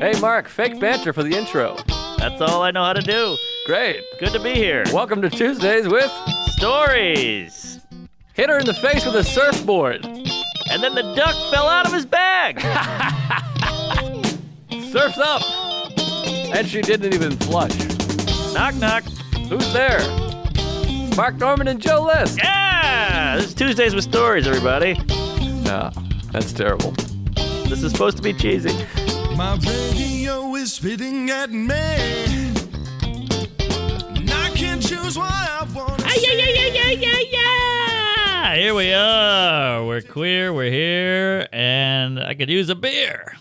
Hey, Mark, fake banter for the intro. That's all I know how to do. Great. Good to be here. Welcome to Tuesdays with Stories. Hit her in the face with a surfboard. And then the duck fell out of his bag. Surf's up. And she didn't even flush. Knock, knock. Who's there? Mark Norman and Joe List. Yeah! This is Tuesdays with Stories, everybody. No, that's terrible. This is supposed to be cheesy. My radio is spitting at me, and I can't choose what I want to say. Yeah! Here we are. We're queer, we're here, and I could use a beer.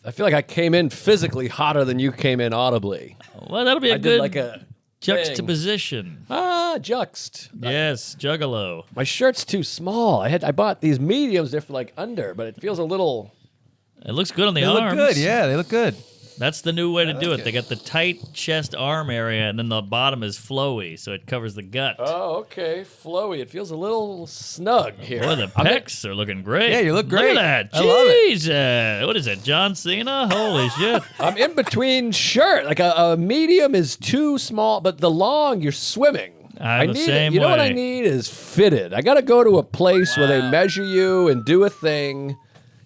I feel like I came in physically hotter than you came in audibly. Well, that'll be a I good did like a juxtaposition. Juxt. Yes, juggalo. My shirt's too small. I bought these mediums. They're for like under, but it feels a little. It looks good on the They arms. look good, yeah, they look good. That's the new way to do like it. They got the tight chest arm area, and then the bottom is flowy, so it covers the gut. Oh, okay, flowy. It feels a little snug here. Boy, the pecs are looking great. Yeah, you look great. Look at that. I love it. Jesus. What is it, John Cena? Holy shit. I'm in between shirt. Like a medium is too small, but the long you're swimming. I'm the need same You know what I way. need is fitted. I got to go to a place where they measure you and do a thing.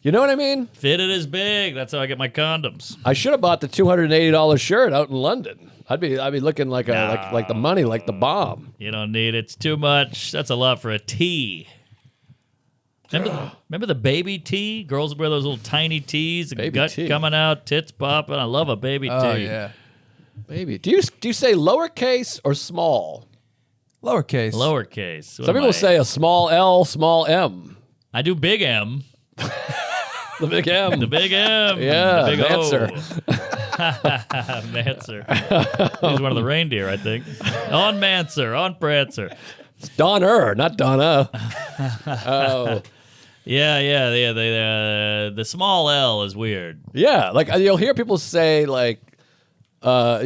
You know what I mean? Fitted is big. That's how I get my condoms. I should have bought the $280 shirt out in London. I'd be looking like like the money, like the bomb. You don't need it. It's too much. That's a lot for a tee. Remember the baby tee? Girls wear those little tiny tees, the Baby gut tee. coming out, tits popping. I love a baby Oh, tee. yeah. Baby, do you say lowercase or small? Lowercase. Lowercase. What Some am people I? say a small L, small M. I do big M. The big M. The big M. Yeah, the big Manser. Manser. He's one of the reindeer, I think. On Manser, on Prancer. It's Donner, not Donna. Oh. Yeah. The small L is weird. Yeah, like you'll hear people say like, a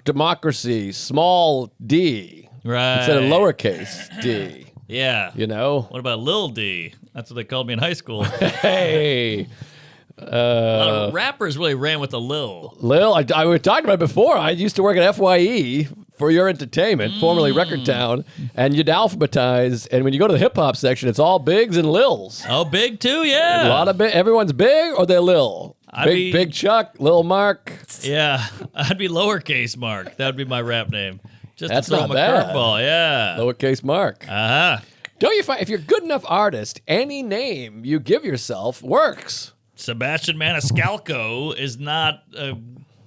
democracy, small D, Right. instead of lowercase d. Yeah. You know? What about Lil D? That's what they called me in high school. Hey, A lot of rappers really ran with the Lil. Lil, we were talking about it before. I used to work at FYE for Your Entertainment, formerly Record Town, and you'd alphabetize. And when you go to the hip hop section, it's all bigs and Lils. Oh, big too, yeah. A lot of everyone's big or they're Lil. Big Chuck, Lil Mark. Yeah, I'd be lowercase Mark. That would be my rap name. Just That's to throw not him a bad. curveball, yeah. Lowercase Mark. Uh-huh. Don't you find if you're a good enough artist, any name you give yourself works? Sebastian Maniscalco is not a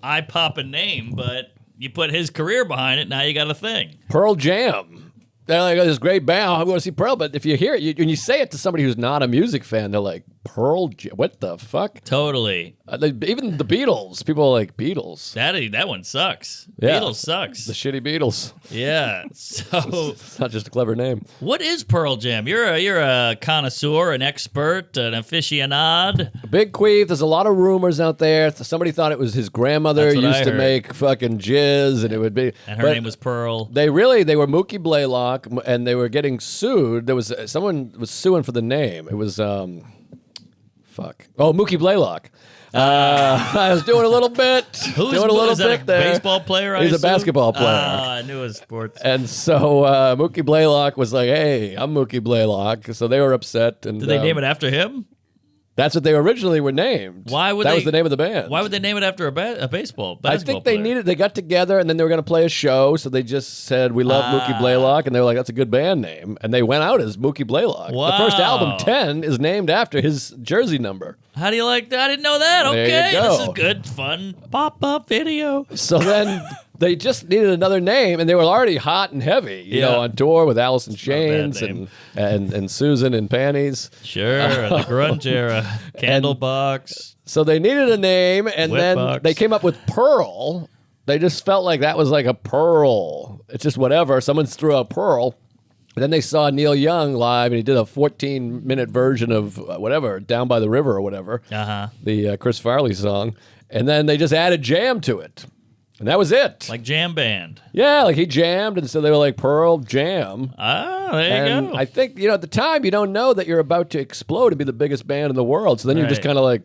eye-popping name, but you put his career behind it, now you got a thing. Pearl Jam. They're like, oh, this great band. I'm going to see Pearl. But if you hear it, when you say it to somebody who's not a music fan, they're like, Pearl Jam? What the fuck? Totally. Even the Beatles. People are like, Beatles. That one sucks. Yeah. Beatles sucks. The shitty Beatles. Yeah. So It's not just a clever name. what is Pearl Jam? You're a connoisseur, an expert, an aficionado. Big Queef. There's a lot of rumors out there. Somebody thought it was his grandmother That's what used I to heard. make fucking jizz, and it would be. And her name was Pearl. They were Mookie Blaylock, and they were getting sued. There was someone was suing for the name. It was Mookie Blaylock. I was doing a little bit. Is that a baseball player? He's a basketball player. I knew it was sports. And so Mookie Blaylock was like, "Hey, I'm Mookie Blaylock." So they were upset. And Did they name it after him? That's what they originally were named. Why would that they? was the name of the band? Why would they name it after a basketball I think player? they got together and then they were going to play a show. So they just said, "We love Mookie Blaylock." And they were like, "That's a good band name." And they went out as Mookie Blaylock. Wow. The first album, 10, is named after his jersey number. How do you like that? I didn't know that. There you Okay, go. this is good, fun pop-up video. So then they just needed another name, and they were already hot and heavy, you know, on tour with Alice in Chains name. and Susan in Panties. Sure, the grunge era, Candlebox. So they needed a name, and then Whitbox. they came up with Pearl. They just felt like that was like a pearl. It's just whatever. Someone threw out Pearl. And then they saw Neil Young live, and he did a 14-minute version of whatever, Down by the River or whatever, Uh-huh. the Chris Farley song. And then they just added Jam to it. And that was it. Like jam band. Yeah, like he jammed, and so they were like Pearl Jam. Ah, there you And go. I think, at the time, you don't know that you're about to explode and be the biggest band in the world. So then you're just Right. kind of like,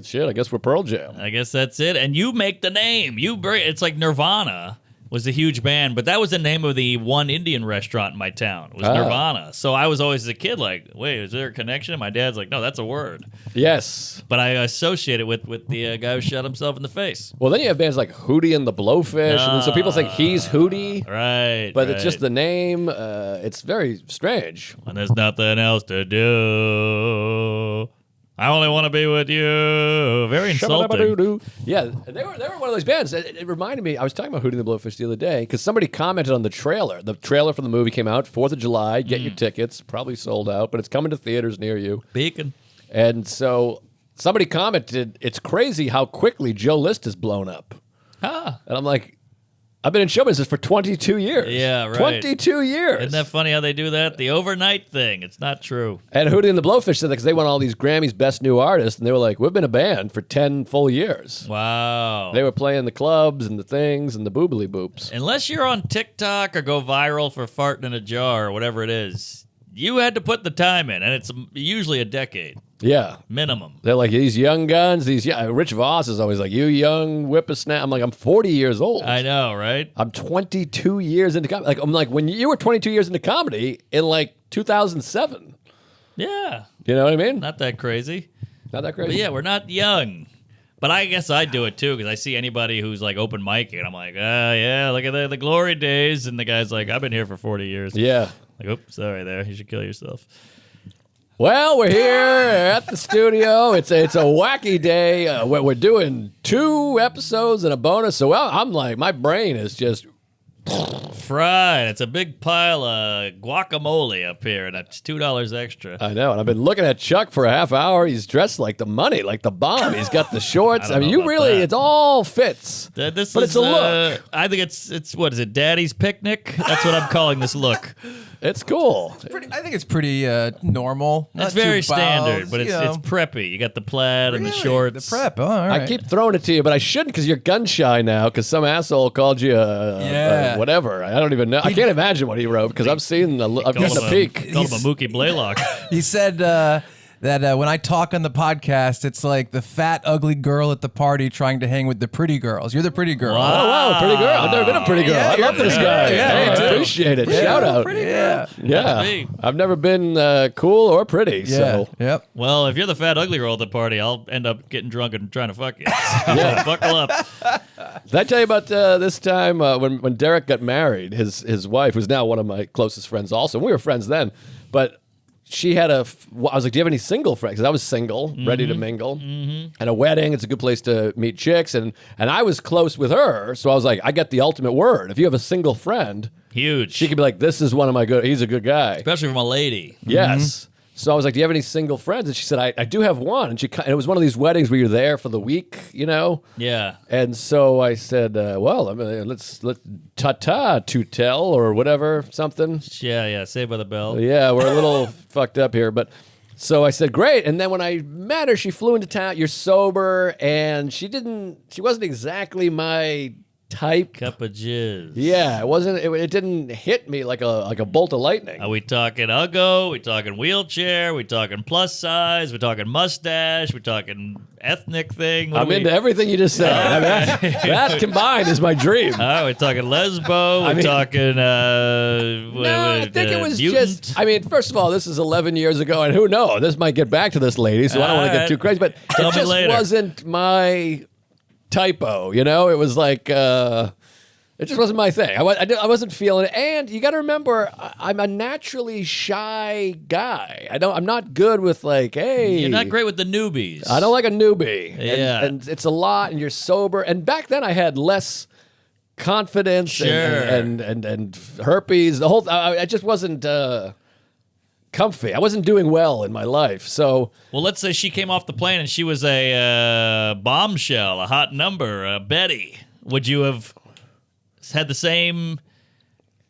shit, I guess we're Pearl Jam. I guess that's it. And you make the name. It's like Nirvana was a huge band, but that was the name of the one Indian restaurant in my town. It was Nirvana. So I was always as a kid like, wait, is there a connection? And my dad's like, no, that's a word. Yes. But I associate it with the guy who shot himself in the face. Well, then you have bands like Hootie and the Blowfish. And so people think he's Hootie. Right. But it's just the name. It's very strange. When there's nothing else to do. I only want to be with you. Very insulting. Yeah, they were one of those bands. It reminded me. I was talking about Hootie and the Blowfish the other day because somebody commented on the trailer. The trailer for the movie came out 4th of July. Get your tickets. Probably sold out, but it's coming to theaters near you. Beacon. And so somebody commented, "It's crazy how quickly Joe List has blown up." Ah. And I'm like, I've been in show business for 22 years. Yeah, right. 22 years. Isn't that funny how they do that? The overnight thing. It's not true. And Hootie and the Blowfish said that because they won all these Grammys Best New Artist, and they were like, we've been a band for 10 full years. Wow. They were playing the clubs and the things and the boobly boops. Unless you're on TikTok or go viral for farting in a jar or whatever it is, you had to put the time in, and it's usually a decade Yeah. minimum. They're like, these young guns, Rich Voss is always like, you young whippersnapper. I'm like, I'm 40 years old. I know, right? I'm 22 years into comedy. I'm like, when you were 22 years into comedy in like 2007. Yeah. You know what I mean? Not that crazy. Not that crazy. But yeah, we're not young. But I guess I do it too because I see anybody who's like open micing, and I'm like, yeah, look at the glory days. And the guy's like, I've been here for 40 years. Yeah. Like, oops, sorry there. You should kill yourself. Well, we're here at the studio. It's a wacky day. We're doing 2 episodes and a bonus. So I'm like, my brain is just Fried. It's a big pile of guacamole up here, and it's $2 extra. I know, and I've been looking at Chuck for a half hour. He's dressed like the money, like the bomb. He's got the shorts. I mean, you about really, that. it all fits. This But is it's a look. I think it's what is it? Daddy's picnic. That's what I'm calling this look. It's cool. I think it's pretty normal. It's Not very too bows, standard, but it's you know. it's preppy. You got the plaid and the Really? shorts. The prep. Oh, all right. I keep throwing it to you, but I shouldn't because you're gun shy now because some asshole called you whatever. I don't even know. I can't imagine what he wrote because I've seen I've gotten a peek. Called him a Mookie Blaylock. He said that when I talk on the podcast, it's like the fat, ugly girl at the party trying to hang with the pretty girls. You're the pretty girl. Oh, wow, pretty girl. I've never been a pretty girl. Yeah, I love this guy. yeah, Hey, yeah. appreciate it. Shout out. Yeah. Yeah. That's me. I've never been cool or pretty. Yeah. So Yep. Well, if you're the fat, ugly girl at the party, I'll end up getting drunk and trying to fuck you. Yeah, buckle up. did I tell you about this time when Derek got married? His wife, who's now one of my closest friends also. We were friends then, but she had I was like, do you have any single friends? Because I was single, ready to mingle. And a wedding, it's a good place to meet chicks. And I was close with her, so I was like, I get the ultimate word. If you have a single friend, Huge. she could be like, this is one of my he's a good guy. Especially from a lady. Yes. So I was like, do you have any single friends? And she said, I do have one. And it was one of these weddings where you're there for the week, you know? Yeah. And so I said, well, I mean, let's ta-ta to tell or whatever, something. Yeah. Saved by the Bell. Yeah, we're a little fucked up here. But so I said, great. And then when I met her, she flew into town. You're sober. And she wasn't exactly my type. Cup of jizz. Yeah, it didn't hit me like a bolt of lightning. Are we talking Uggo? We talking wheelchair? We talking plus size? We talking mustache? We talking ethnic thing? I'm into everything you just said. I mean, that combined is my dream. We're talking lesbo. We're talking. No, I think it was mutant. just. I mean, first of all, this is 11 years ago, and who knows? This might get back to this lady, so I don't want to get Alright. too crazy. But Tell it me just later. wasn't my typo. You know, it was like it just wasn't my thing. I wasn't feeling it. And you got to remember, I'm a naturally shy guy. I'm not good with like, hey, You're not great with the newbies. I don't like a newbie. Yeah. And it's a lot, and you're sober. And back then I had less confidence Sure. and herpes. The whole I just wasn't comfy. I wasn't doing well in my life. So Well, let's say she came off the plane and she was a bombshell, a hot number, Betty. Would you have had the same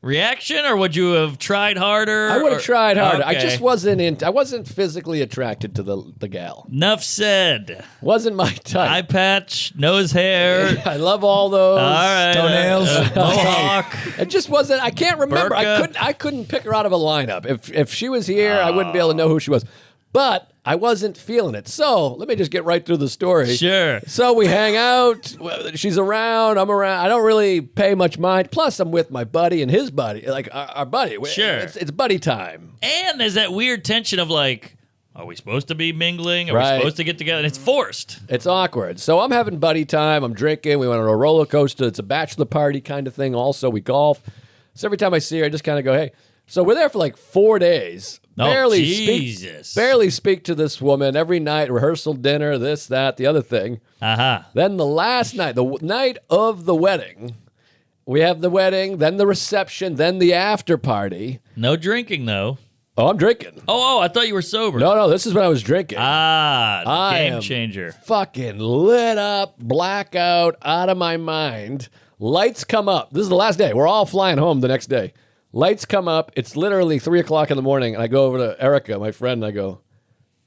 reaction, or would you have tried harder? I would have tried harder. I Okay. just wasn't I wasn't physically attracted to the gal. Enough said. Wasn't my Eye type. patch, nose hair. I love all those. All right. Toenails. Mohawk. It just wasn't. I can't remember. Burqa. I couldn't pick her out of a lineup. If she was here, I wouldn't be able to know who she was. But I wasn't feeling it. So let me just get right through the story. Sure. So we hang out. She's around. I'm around. I don't really pay much mind. Plus, I'm with my buddy and his buddy, like our buddy. Sure. It's buddy time. And there's that weird tension of like, are we supposed to be mingling? Are Right. we supposed to get together? And it's forced. It's awkward. So I'm having buddy time. I'm drinking. We went on a roller coaster. It's a bachelor party kind of thing. Also, we golf. So every time I see her, I just kind of go, hey. So we're there for like 4 days. Oh, Jesus. Barely speak to this woman every night. Rehearsal, dinner, this, that, the other thing. Uh-huh. Then the last night, night of the wedding, we have the wedding, then the reception, then the after party. No drinking, though. Oh, I'm drinking. Oh, I thought you were sober. No, this is when I was drinking. Ah, I game am changer. Fucking lit up, blackout, out of my mind. Lights come up. This is the last day. We're all flying home the next day. Lights come up. It's literally 3 o'clock in the morning, and I go over to Erica, my friend, and I go,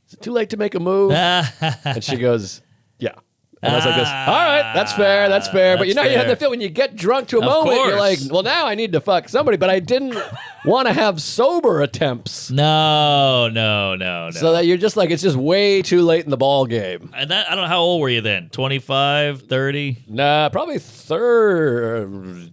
is it too late to make a move? And she goes, yeah. And I was like this, all right, that's fair. But you That's have fair. the feel when you get drunk to a Of moment, you're like, course. well, now I need to fuck somebody, but I didn't want to have sober attempts. No. So that you're just like, it's just way too late in the ball game. And that, I don't know, how old were you then? 25, 30? Nah, probably third.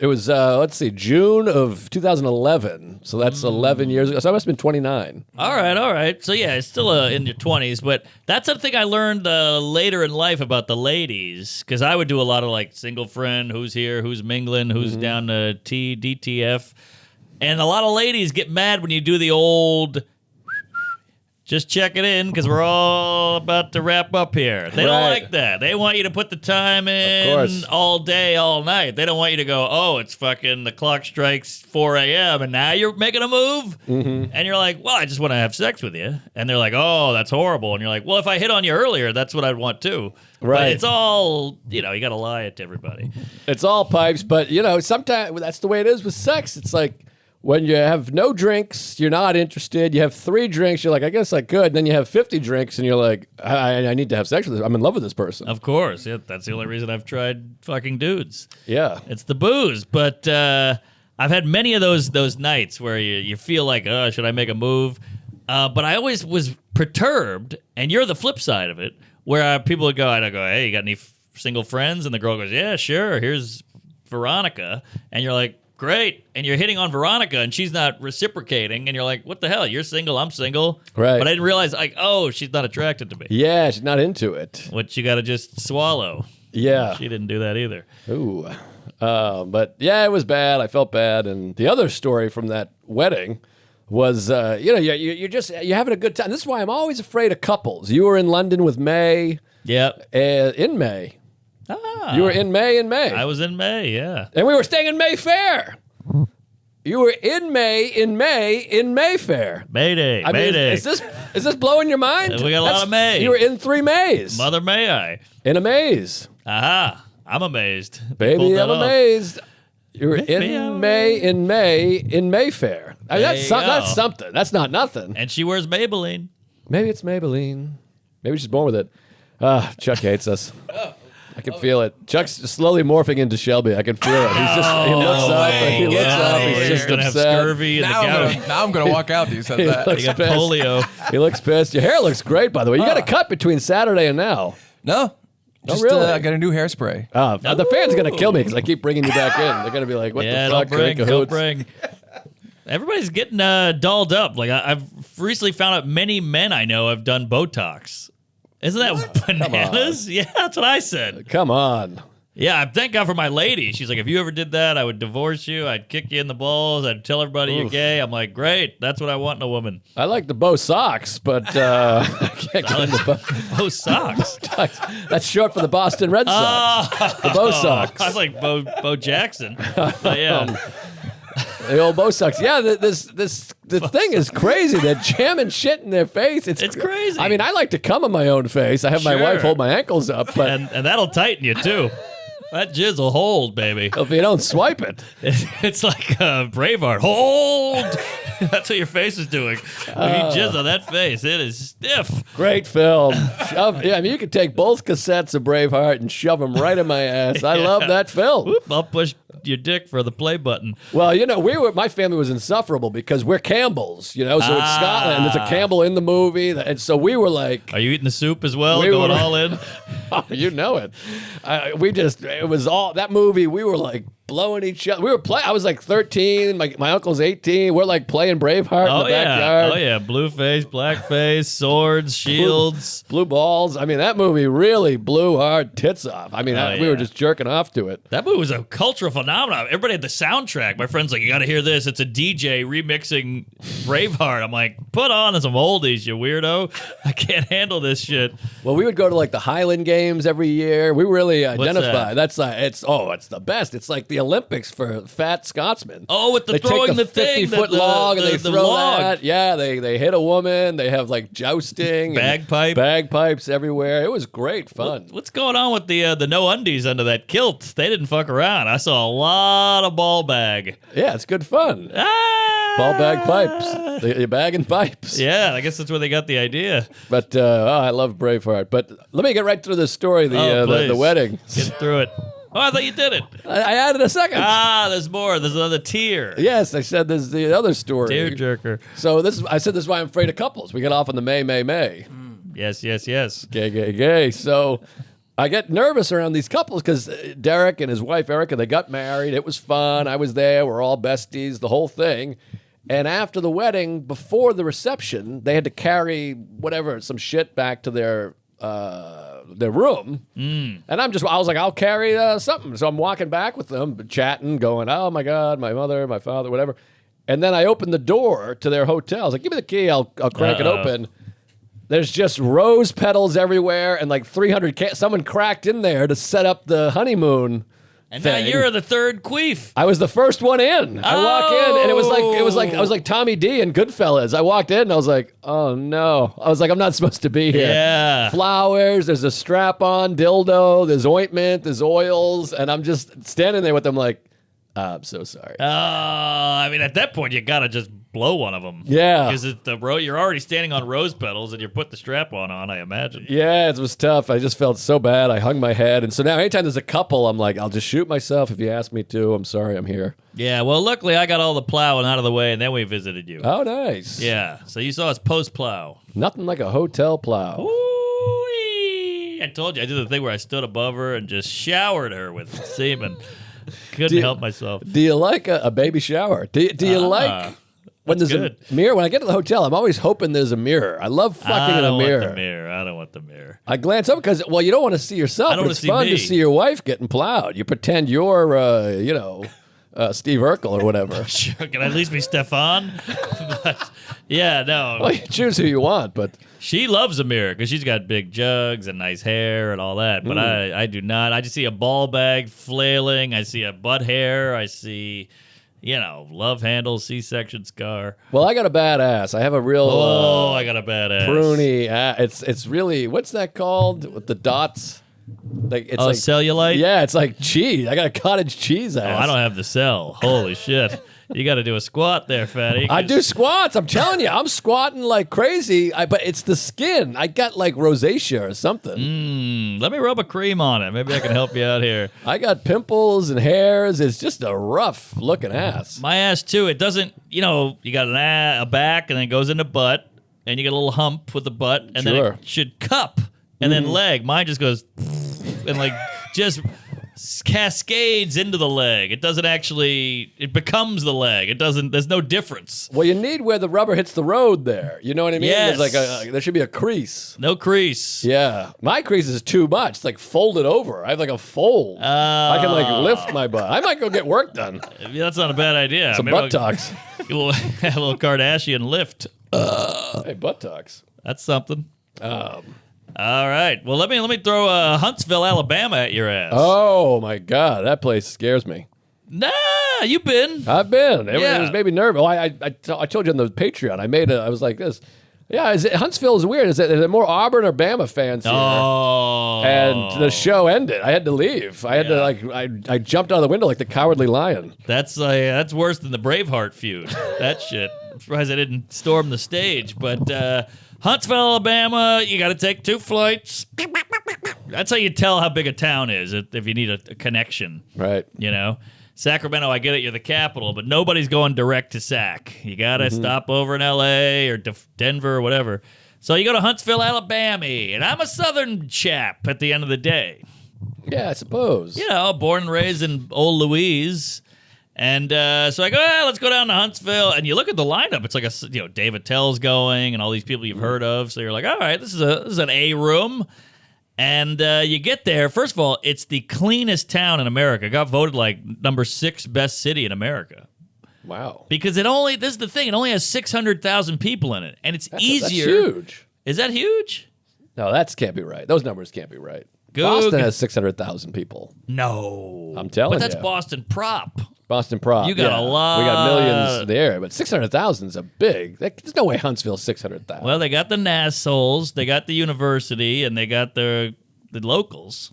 It was, let's see, June of 2011. So that's 11 years ago. So I must have been 29. All right. So yeah, it's still in your 20s, but that's something I learned later in life about the ladies, because I would do a lot of like single friend, who's here, who's mingling, who's down to DTF. And a lot of ladies get mad when you do the old, just check it in because we're all about to wrap up here. They don't Right. like that. They want you to put the time in course. all day, all night. They don't want you to go, oh, it's fucking, the clock strikes 4 a.m. and now you're making a move? Mm-hmm. And you're like, well, I just want to have sex with you. And they're like, oh, that's horrible. And you're like, well, if I hit on you earlier, that's what I'd want too. But Right. it's all, you got to lie it to everybody. It's all pipes, but sometimes that's the way it is with sex. It's like when you have no drinks, you're not interested. You have 3 drinks, you're like, I guess I could. Then you have 50 drinks, and you're like, I need to have sex with this. I'm in love with this person. Of course. Yeah, that's the only reason I've tried fucking dudes. Yeah. It's the booze. But I've had many of those nights where you feel like, oh, should I make a move? But I always was perturbed, and you're the flip side of it, where people would go, I'd go, hey, you got any single friends? And the girl goes, yeah, sure. Here's Veronica. And you're like, great. And you're hitting on Veronica, and she's not reciprocating. And you're like, what the hell? You're single, I'm single. Right. But I didn't realize, like, oh, she's not attracted to me. Yeah, she's not into it. Which you got to just swallow. Yeah. She didn't do that either. Ooh. But yeah, it was bad. I felt bad. And the other story from that wedding was, you're having a good time. This is why I'm always afraid of couples. You were in London with May. Yep. In May. You were in May. I was in May, yeah. And we were staying in Mayfair. You were in Mayfair. Mayday, I mean, Mayday. is this blowing your mind? We got a lot of May. You were in 3 Mays. Mother may I. In a maze. Aha. I'm amazed. They pulled Baby, that I'm off. amazed. You were Maybe in Mayfair. I mean, There you go. that's something. That's not nothing. And she wears Maybelline. Maybe it's Maybelline. Maybe she's born with it. Chuck hates us. I can feel it. Chuck's slowly morphing into Shelby. I can feel it. He looks up. He looks up. He's You're just gonna have upset. scurvy and the gout. Now I'm gonna walk out. You said that. looks You got pissed. polio. He looks pissed. Your hair looks great, by the way. You got a cut between Saturday and now. No. Just, really? I got a new hairspray. The fans are going to kill me because I keep bringing you back in. They're going to be like, what Yeah, the fuck? don't Cahoots. bring. Everybody's getting dolled up. Like I've recently found out many men I know have done Botox. Isn't that bananas? Yeah, that's what I said. Come on. Yeah, thank God for my lady. She's like, if you ever did that, I would divorce you. I'd kick you in the balls. I'd tell everybody you're gay. I'm like, great. That's what I want in a woman. I like the bow socks, but I can't get into bow. Oh, socks. That's short for the Boston Red Sox. The bow socks. I was like Bo Jackson. But yeah. The old bow socks. Yeah, this thing is crazy. They're jamming shit in their face. It's crazy. I mean, I like to come on my own face. I have my Sure. wife hold my ankles up, but And that'll tighten you, too. That jizz will hold, baby. If you don't swipe it. It's like Braveheart. Hold! That's what your face is doing. If you jizz on that face, it is stiff. Great film. Yeah, I mean, you could take both cassettes of Braveheart and shove them right in my ass. I love that film. Whoop, I'll push your dick for the play button. Well, my family was insufferable because we're Campbells, so it's Scotland. There's a Campbell in the movie. And so we were like... Are you eating the soup as well? Going all in? Oh, you know it. It was all... That movie, we were like blowing each other. We were playing... I was like 13. My uncle's 18. We're like playing Braveheart in the backyard. Oh, yeah. Blue face, black face, swords, shields. Blue balls. I mean, that movie really blew our tits off. I mean, we were just jerking off to it. That movie was a cultural phenomenon. Everybody had the soundtrack. My friend's like, you got to hear this. It's a DJ remixing Braveheart. I'm like, put on some oldies, you weirdo. I can't handle this shit. Well, we would go to like the Highland Games every year. We really identify. That? It's the best. It's like the Olympics for fat Scotsmen. Oh, with they throwing take the 50-foot log and they throw log. that. Yeah, they hit a woman. They have like jousting, bagpipes everywhere. It was great fun. What's going on with the no undies under that kilt? They didn't fuck around. I saw a lot of ball bag. Yeah, it's good fun. Ball bag pipes. You're bagging pipes. Yeah, I guess that's where they got the idea. But I love Braveheart. But let me get right through the story. The wedding. Get through it. Oh, I thought you did it. I added a second. There's more. There's another tier. Yes, I said there's the other story. Tear jerker. So I said this is why I'm afraid of couples. We get off on the May. Yes. Gay. So I get nervous around these couples because Derek and his wife Erica, they got married. It was fun. I was there. We're all besties, the whole thing. And after the wedding, before the reception, they had to carry some shit back to their room. And I was like, I'll carry something. So I'm walking back with them, chatting, going, oh my God, my mother, my father, whatever. And then I opened the door to their hotel. I was like, give me the key. I'll crank it open. There's just rose petals everywhere and like 300 someone cracked in there to set up the honeymoon. And thing. now you're the third queef. I was the first one in. I walk in and it was like Tommy D in Goodfellas. I walked in and I was like, oh no. I was like, I'm not supposed to be here. Yeah. Flowers, there's a strap-on dildo, there's ointment, there's oils, and I'm just standing there with them like, I'm so sorry. I mean, at that point, you gotta just blow one of them. Yeah. Because you're already standing on rose petals and you put the strap on, I imagine. Yeah, it was tough. I just felt so bad. I hung my head. And so now anytime there's a couple, I'm like, I'll just shoot myself if you ask me to. I'm sorry, I'm here. Yeah, well, luckily I got all the plowing out of the way and then we visited you. Oh, nice. Yeah, so you saw us post-plow. Nothing like a hotel plow. Ooh-wee. I told you, I did the thing where I stood above her and just showered her with semen. Couldn't help myself. Do you like a baby shower? Do you like when there's a mirror? When I get to the hotel, I'm always hoping there's a mirror. I love fucking in a mirror. I don't want the mirror. I glance over because, you don't want to see yourself, but it's fun to see your wife getting plowed. You pretend you're, Steve Urkel or whatever. Sure, can I at least be Stefan? But, yeah, no. Well, you choose who you want, but... She loves a mirror because she's got big jugs and nice hair and all that. But I do not. I just see a ball bag flailing. I see a butt hair. I see, love handle, C-section scar. Well, I got a bad ass. I have a real... I got a bad ass. Pruny ass. It's really... What's that called? With the dots? It's like cellulite? Yeah, it's like cheese. I got a cottage cheese ass. Oh, I don't have the cell. Holy shit. You got to do a squat there, fatty. I do squats. I'm telling you, I'm squatting like crazy. But it's the skin. I got like rosacea or something. Let me rub a cream on it. Maybe I can help you out here. I got pimples and hairs. It's just a rough looking ass. My ass too. It doesn't. You got a back and then it goes into butt, and you get a little hump with the butt, and then it should cup, and then leg. Mine just goes and like just cascades into the leg. It doesn't actually, it becomes the leg. It doesn't, there's no difference. Well, you need where the rubber hits the road there. You know what I mean? Yes. There's like there should be a crease. No crease. Yeah. My crease is too much. It's like folded over. I have like a fold. I can like lift my butt. I might go get work done. That's not a bad idea. Some Buttox. We'll have a little Kardashian lift. Hey, Buttox. That's something. All right. Well, let me throw Huntsville, Alabama at your ass. Oh my God, that place scares me. Nah, you been. I've been. It Yeah. was maybe nervous. Oh, I told you on the Patreon. I was like this. Yeah, Huntsville is weird. Is there more Auburn or Bama fans here? Oh. And the show ended. I had to leave. I had to I jumped out of the window like the Cowardly Lion. That's worse than the Braveheart feud. That shit. I'm surprised I didn't storm the stage. But Huntsville, Alabama, you got to take 2 flights. That's how you tell how big a town is if you need a connection. Right. You know? Sacramento, I get it, you're the capital, but nobody's going direct to Sac. You got to stop over in L.A. or Denver or whatever. So you go to Huntsville, Alabama, and I'm a Southern chap at the end of the day. Yeah, I suppose. You know, born and raised in old Louise. And so I go, let's go down to Huntsville. And you look at the lineup. It's like Dave Attell's going and all these people you've heard of. So you're like, all right, this is an A room. And you get there. First of all, it's the cleanest town in America. It got voted like number 6 best city in America. Wow. Because this is the thing, it only has 600,000 people in it. And it's easier. That's huge. Is that huge? No, that can't be right. Those numbers can't be right. Go Boston has 600,000 people. No. I'm telling you. But that's Boston prop. Boston prop. You got a lot. We got millions there, but 600,000 is a big. There's no way Huntsville's 600,000. Well, they got the NASSholes, they got the university, and they got the locals.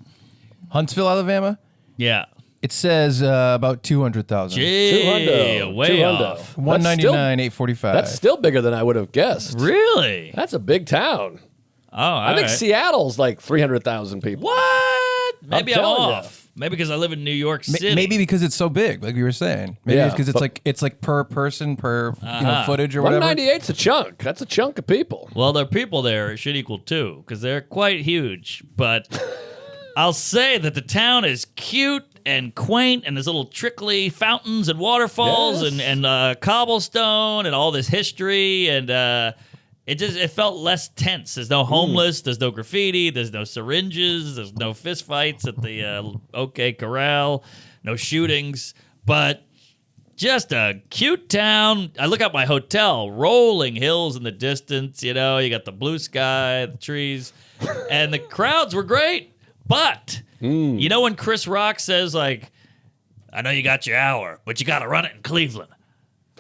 Huntsville, Alabama? Yeah. It says about 200,000. Gee, 200. way 200. off. 199, 845. That's still bigger than I would have guessed. Really? That's a big town. Oh, all I think right. Seattle's like 300,000 people. What? Maybe I'm telling off. Maybe because I live in New York City. Maybe because it's so big, like we were saying. Maybe Yeah, it's because it's like per person per footage or whatever. 198's a chunk. That's a chunk of people. Well, the people there should equal 2 because they're quite huge. But I'll say that the town is cute and quaint, and there's little trickly fountains and waterfalls Yes. and cobblestone and all this history, and it felt less tense. There's no homeless, there's no graffiti, there's no syringes, there's no fist fights at the OK Corral, no shootings, but just a cute town. I look at my hotel, rolling hills in the distance, you got the blue sky, the trees, and the crowds were great. But, when Chris Rock says, like, I know you got your hour, but you got to run it in Cleveland.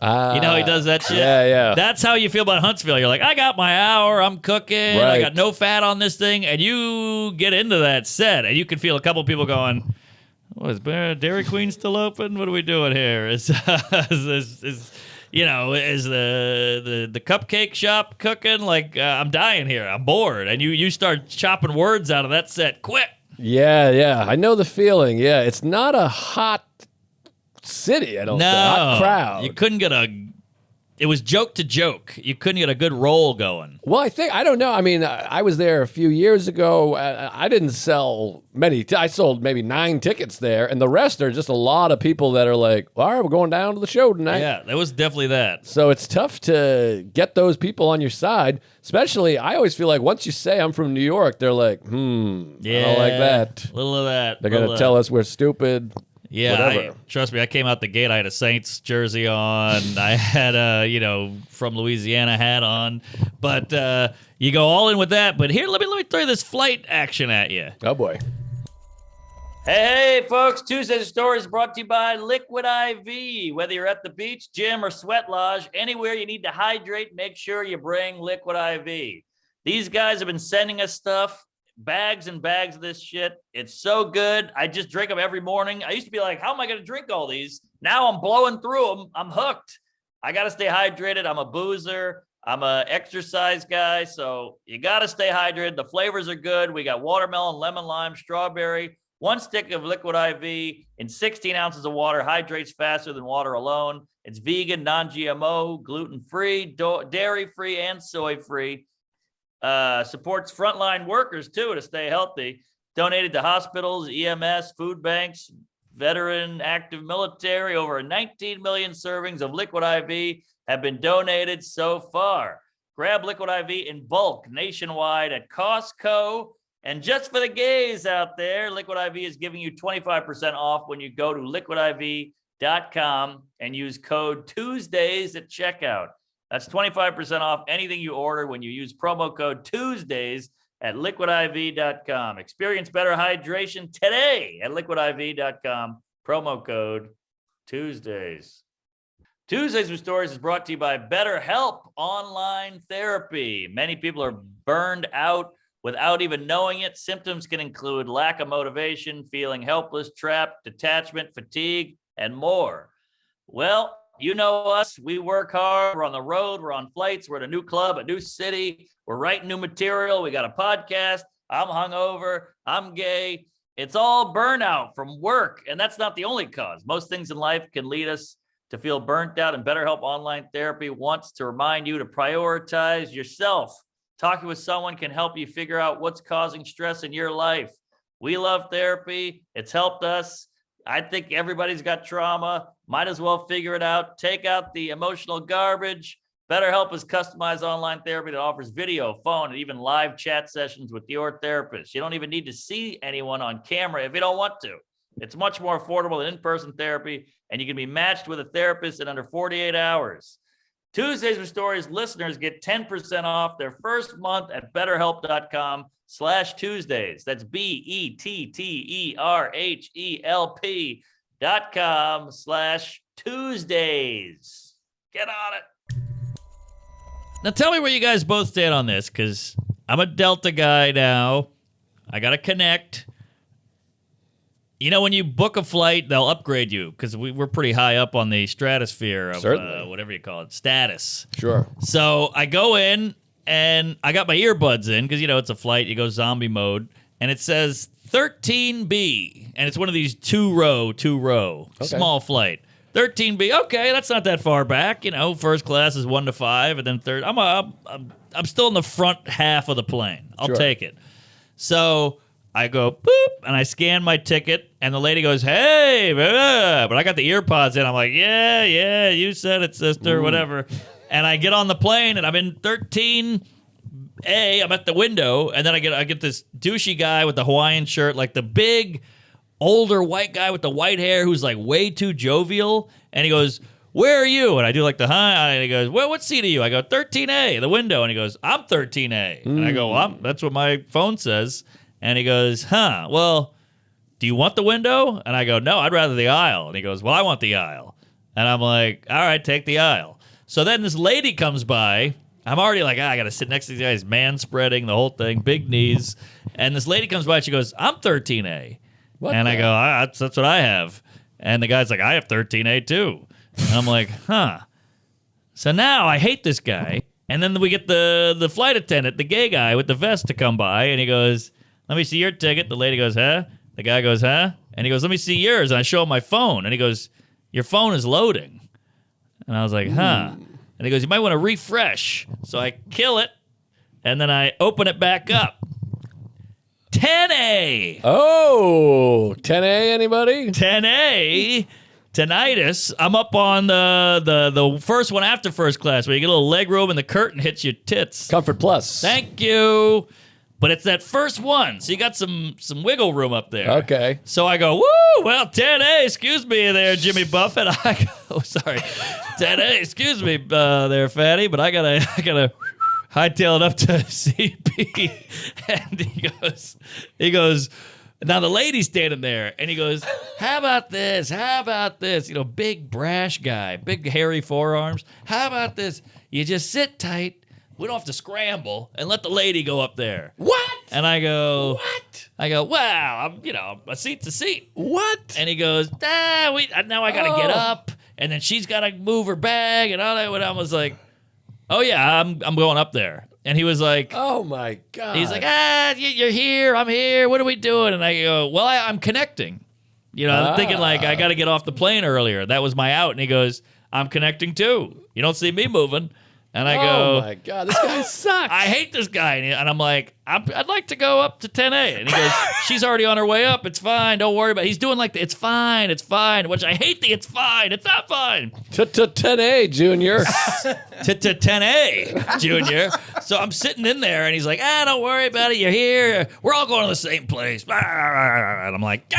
He does that shit? Yeah. That's how you feel about Huntsville. You're like, I got my hour, I'm cooking, I Right. got no fat on this thing. And you get into that set, and you can feel a couple people going, is Dairy Queen still open? What are we doing here? Is the cupcake shop cooking? Like, I'm dying here. I'm bored. And you start chopping words out of that set quick. Yeah. I know the feeling. Yeah, it's not a hot city. I don't think. Hot crowd. You couldn't get it was joke to joke. You couldn't get a good roll going. Well, I don't know. I mean, I was there a few years ago. I didn't sell many. I sold maybe 9 tickets there, and the rest are just a lot of people that are like, all right, we're going down to the show tonight. Yeah, there was definitely that. So it's tough to get those people on your side, especially I always feel like once you say I'm from New York, they're like, I don't like that. Little of that. They're going to tell us we're stupid. Yeah, trust me, I came out the gate. I had a Saints jersey on. I had a, from Louisiana hat on. But you go all in with that. But here, let me throw this flight action at you. Oh, boy. Hey, folks. Tuesday's story is brought to you by Liquid IV. Whether you're at the beach, gym, or sweat lodge, anywhere you need to hydrate, make sure you bring Liquid IV. These guys have been sending us stuff. Bags and bags of this shit. It's so good. I just drink them every morning. I used to be like, how am I going to drink all these? Now I'm blowing through them. I'm hooked. I got to stay hydrated. I'm a boozer. I'm a exercise guy. So you got to stay hydrated. The flavors are good. We got watermelon, lemon, lime, strawberry. 1 stick of Liquid IV in 16 ounces of water hydrates faster than water alone. It's vegan, non-GMO, gluten-free, dairy-free, and soy-free. Supports frontline workers, too, to stay healthy. Donated to hospitals, EMS, food banks, veteran, active military. Over 19 million servings of Liquid IV have been donated so far. Grab Liquid IV in bulk nationwide at Costco. And just for the gays out there, Liquid IV is giving you 25% off when you go to liquidiv.com and use code Tuesdays at checkout. That's 25% off anything you order when you use promo code Tuesdays at liquidiv.com. Experience better hydration today at liquidiv.com. Promo code Tuesdays. Tuesdays with Stories is brought to you by BetterHelp Online Therapy. Many people are burned out without even knowing it. Symptoms can include lack of motivation, feeling helpless, trapped, detachment, fatigue, and more. Well, you know us. We work hard. We're on the road. We're on flights. We're at a new club, a new city. We're writing new material. We got a podcast. I'm hungover. I'm gay. It's all burnout from work. And that's not the only cause. Most things in life can lead us to feel burnt out, and BetterHelp Online Therapy wants to remind you to prioritize yourself. Talking with someone can help you figure out what's causing stress in your life. We love therapy. It's helped us. I think everybody's got trauma. Might as well figure it out. Take out the emotional garbage. BetterHelp is customized online therapy that offers video, phone, and even live chat sessions with your therapist. You don't even need to see anyone on camera if you don't want to. It's much more affordable than in-person therapy, and you can be matched with a therapist in under 48 hours. Tuesdays with Stories listeners get 10% off their first month at betterhelp.com/Tuesdays. That's BETTERHELP.com/Tuesdays. Get on it. Now tell me where you guys both stand on this, because I'm a Delta guy now. I got to connect. You know, when you book a flight, they'll upgrade you because we're pretty high up on the stratosphere of whatever you call it, status. Sure. So I go in and I got my earbuds in because, you know, it's a flight. You go zombie mode and it says 13B. And it's one of these two-row, small flight. 13B. Okay, that's not that far back. You know, first class is 1 to 5 and then third. I'm still in the front half of the plane. I'll take it. So I go, boop, and I scan my ticket, and the lady goes, hey, blah, blah. But I got the ear pods in. I'm like, yeah, you said it, sister, whatever. And I get on the plane, and I'm in 13A. I'm at the window, and then I get this douchey guy with the Hawaiian shirt, like the big, older white guy with the white hair who's like way too jovial. And he goes, where are you? And I do like the hi, and he goes, well, what seat are you? I go, 13A, the window. And he goes, I'm 13A. And I go, well, that's what my phone says. And he goes, well, do you want the window? And I go, no, I'd rather the aisle. And he goes, well, I want the aisle. And I'm like, all right, take the aisle. So then this lady comes by. I'm already like, I got to sit next to these guys, man spreading, the whole thing, big knees. And this lady comes by and she goes, I'm 13A. And I go, that's what I have. And the guy's like, I have 13A too. And I'm like, So now I hate this guy. And then we get the flight attendant, the gay guy with the vest to come by. And he goes, let me see your ticket. The lady goes, huh? The guy goes, huh? And he goes, let me see yours. And I show him my phone. And he goes, your phone is loading. And I was like, huh? And he goes, you might want to refresh. So I kill it. And then I open it back up. 10A. Oh, 10A, anybody? 10A. Tinnitus. I'm up on the first one after first class where you get a little leg room and the curtain hits your tits. Comfort Plus. Thank you. But it's that first one, so you got some wiggle room up there. Okay. So I go, woo, well, 10A, excuse me there, Jimmy Buffett. I go, sorry, 10A, excuse me there, fatty, but I gotta hightail it up to CP. And he goes, now the lady's standing there, and he goes, how about this? You know, big brash guy, big hairy forearms. How about this? You just sit tight. We don't have to scramble and let the lady go up there. What? And I go, what? I go, well, a seat's a seat. What? And he goes, now I got to get up. And then she's got to move her bag and all that. And I was like, oh, yeah, I'm going up there. And he was like, oh, my God. He's like, you're here. I'm here. What are we doing? And I go, well, I'm connecting. You know, I'm thinking like I got to get off the plane earlier. That was my out. And he goes, I'm connecting too. You don't see me moving. And I go, oh, my God, this guy sucks. I hate this guy. And I'm like, I'd like to go up to 10A. And he goes, she's already on her way up. It's fine. Don't worry about it. He's doing like, it's fine. Which I hate it's fine. It's not fine. To 10A, Junior. To 10A, Junior. So I'm sitting in there, and he's like, don't worry about it. You're here. We're all going to the same place. And I'm like,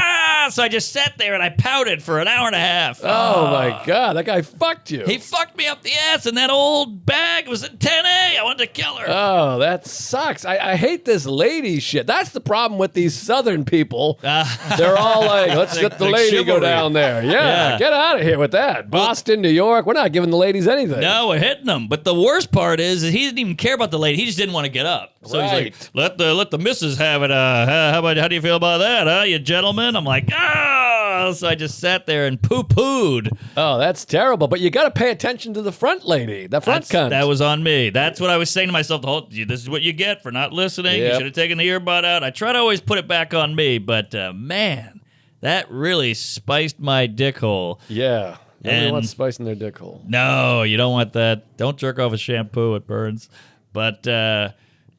So I just sat there, and I pouted for an hour and a half. Oh, my God. That guy fucked you. He fucked me up the ass, and that old bag was in 10A. I wanted to kill her. Oh, that sucks. I hate hate this lady shit. That's the problem with these Southern people. They're all like, let's let the like lady go chivalry. down there. Yeah, get out of here with that. Boston, New York, we're not giving the ladies anything. No, we're hitting them. But the worst part is he didn't even care about the lady. He just didn't want to get up. So he's Right. like, let the missus have it. How do you feel about that, huh, you gentlemen? I'm like, So I just sat there and poo-pooed. Oh, that's terrible. But you got to pay attention to the front lady, the front cunt. That was on me. That's what I was saying to myself the whole. This is what you get for not listening. You Yep. should have taken the earbud out. I try to always put it back on me, but man, that really spiced my dick hole. Yeah. Nobody And- wants spice in their dick hole. No, you don't want that. Don't jerk off a shampoo. It burns. But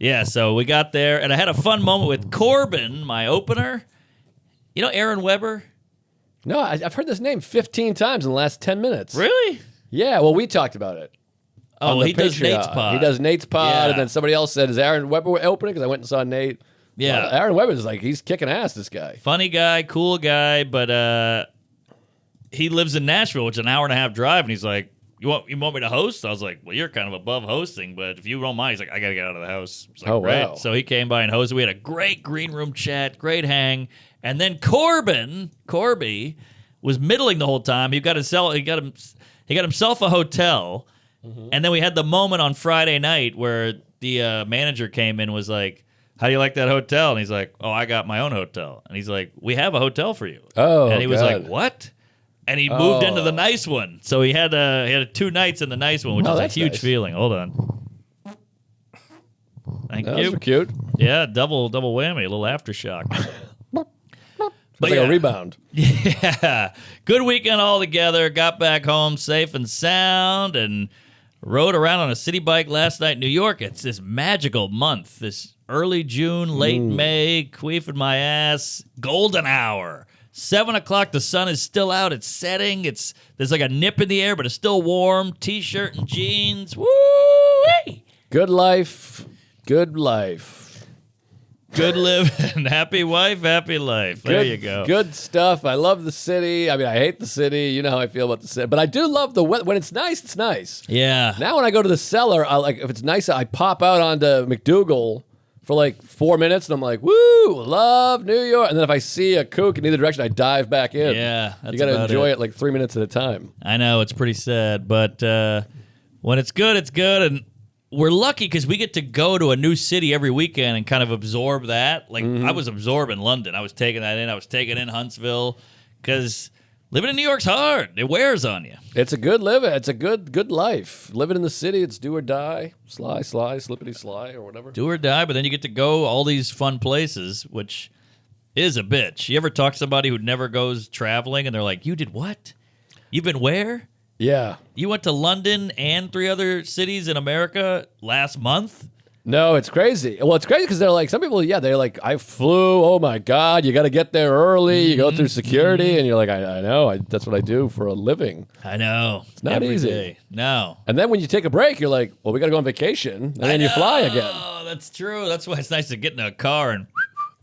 yeah, so we got there, and I had a fun moment with Corbin, my opener. You know Aaron Weber? No, I've heard this name 15 times in the last 10 minutes. Really? Yeah, well, we talked about it. Oh, on well, the he does Patreon. Nate's pod. He does Nate's pod, Yeah. and then somebody else said, is Aaron Weber opening? Because I went and saw Nate. Yeah. Well, Aaron Weber's like, he's kicking ass, this guy. Funny guy, cool guy, but he lives in Nashville, which is an hour and a half drive, and he's like, you want me to host? I was like, well, you're kind of above hosting, but if you don't mind, he's like, I got to get out of the house. I was like, Oh, great. wow. So he came by and hosted. We had a great green room chat, great hang. And then Corby, was middling the whole time. He got himself a hotel. Mm-hmm. And then we had the moment on Friday night where the manager came in and was like, how do you like that hotel? And he's like, oh, I got my own hotel. And he's like, we have a hotel for you. Oh, and he was God. like, what? And he moved into Oh. the nice one. So he had 2 nights in the nice one, which Oh, is a that's huge nice. feeling. Hold on. Thank Those you. were cute. Yeah, double whammy, a little aftershock. It's like a rebound. Yeah. Good weekend all together. Got back home safe and sound and rode around on a city bike last night in New York. It's this magical month, this early June, late May, queefing my ass, golden hour. 7 o'clock, the sun is still out. It's setting. There's like a nip in the air, but it's still warm. T-shirt and jeans. Woo! Good life. Good life. Good living. Happy wife, happy life. There you go. Good stuff. I love the city. I mean, I hate the city. You know how I feel about the city. But I do love the weather. When it's nice, it's nice. Yeah. Now when I go to the Cellar, if it's nice, I pop out onto McDougal for like 4 minutes, and I'm like, woo, love New York. And then if I see a kook in either direction, I dive back in. Yeah, that's you got to about enjoy it. it like 3 minutes at a time. I know, it's pretty sad, but when it's good, it's good. And we're lucky because we get to go to a new city every weekend and kind of absorb that. Like, I was absorbing London. I was taking that in. I was taking in Huntsville because living in New York's hard. It wears on you. It's a good living. It's a good life. Living in the city, it's do or die. Sly, slippity sly, or whatever. Do or die, but then you get to go all these fun places, which is a bitch. You ever talk to somebody who never goes traveling and they're like, you did what? You've been where? Yeah. You went to London and 3 other cities in America last month? No, it's crazy. Well, it's crazy because they're like, some people, they're like, I flew. Oh my God, you got to get there early. You go through security, and you're like, I know. That's what I do for a living. I know. It's not easy. Day. No. And then when you take a break, you're like, well, we got to go on vacation, and then you fly again. Oh, that's true. That's why it's nice to get in a car and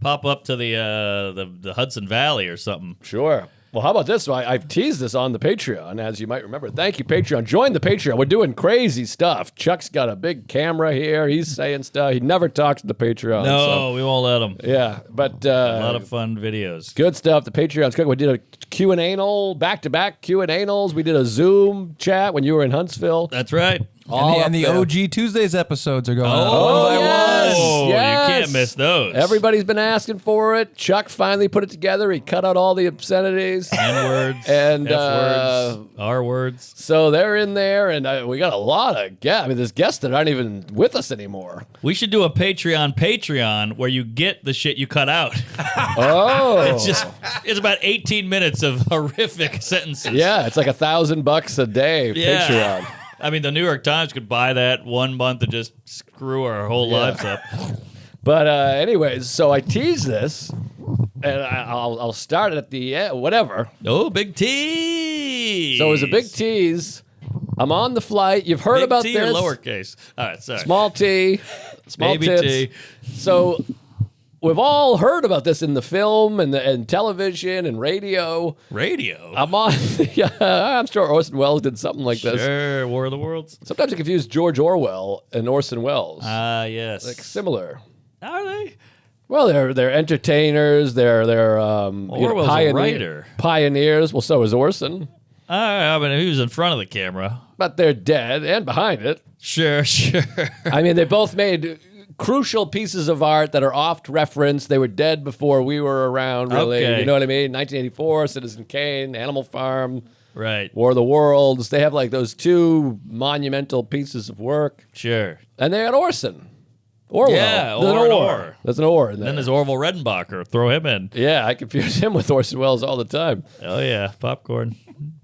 pop up to the Hudson Valley or something. Sure. Well, how about this? So I've teased this on the Patreon, as you might remember. Thank you, Patreon. Join the Patreon. We're doing crazy stuff. Chuck's got a big camera here. He's saying stuff. He never talks to the Patreon. No, so, we won't let them. yeah, but A lot of fun videos. good stuff. The Patreon's good. We did a Q&A, back-to-back Q&A. We did a Zoom chat when you were in Huntsville. That's right. All And the up there. OG Tuesdays episodes are going Oh, up one by yes. Oh, Yes. you can't miss those. Everybody's been asking for it. Chuck finally put it together. He cut out all the obscenities. N-words, And, F-words, R-words. So they're in there, and we got a lot of guests. I mean, there's guests that aren't even with us anymore. We should do a Patreon where you get the shit you cut out. Oh. It's about 18 minutes of horrific sentences. Yeah, it's like $1,000 a day Yeah. Patreon. I mean, the New York Times could buy that 1 month and just screw our whole lives up. But anyways, so I tease this, and I'll start it at the end, whatever. Oh, big tease. So it was a big tease. I'm on the flight. You've heard Big about T this. or lowercase? All right, sorry. Small T, small Baby tits. T. So we've all heard about this in the film and television and radio. Radio? I'm on. Yeah, I'm sure Orson Welles did something like this. Sure, War of the Worlds. Sometimes I confuse George Orwell and Orson Welles. Ah, yes. Like similar. Are they? Well, they're entertainers. They're Orwell's a writer. Pioneers. Well, so is Orson. I mean, he was in front of the camera. But they're dead and behind it. Sure. I mean, they both made crucial pieces of art that are oft referenced. They were dead before we were around, really. Okay. You know what I mean? 1984, Citizen Kane, Animal Farm, Right. War of the Worlds. They have like those two monumental pieces of work. Sure. And they had Orson. Orwell. Yeah, There's an Or and Or. Or. There's an Or in there. Then there's Orville Redenbacher. Throw him in. Yeah, I confuse him with Orson Welles all the time. Oh, yeah. Popcorn.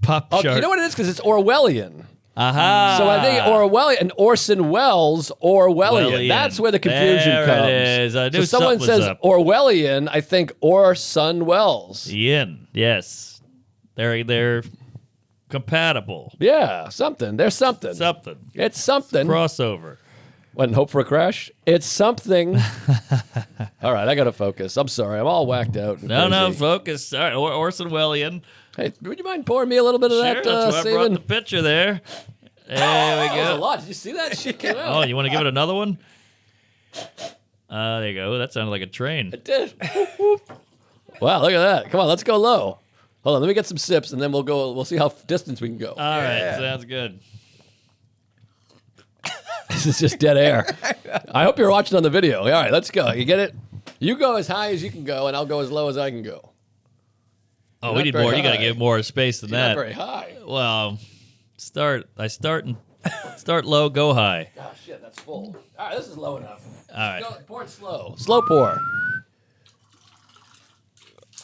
Pop Oh, chart. you know what it is? Because it's Orwellian. Aha. So I think Orwellian and Orson Welles, Orwellian. Orwellian. That's where the confusion There comes. it is. I knew so someone something was says up. Orwellian, I think Orson Welles. Ian. Yes. They're compatible. Yeah, something. There's something. Something. It's something. Crossover. Wasn't hope for a crash. It's something. All right, I got to focus. I'm sorry. I'm all whacked out. and No, crazy. focus. All right, Orson Wellian. Hey, would you mind pouring me a little bit of Sure, that that's why I brought semen? the picture there. There we That was a go. lot. Did you see that? Shit came out. Oh, you want to give it another one? There you go. That sounded like a train. It did. Wow, look at that. Come on, let's go low. Hold on, let me get some sips, and then we'll see how distance we can go. All right, sounds good. This is just dead air. I hope you're watching on the video. All right, let's go. You get it? You go as high as you can go, and I'll go as low as I can go. Oh, Not we need very more. You got to high. give more space than You're that. not very high. Well, start low, go high. Oh, shit, that's full. All right, this is low enough. All right. Go, pour it slow. Slow pour.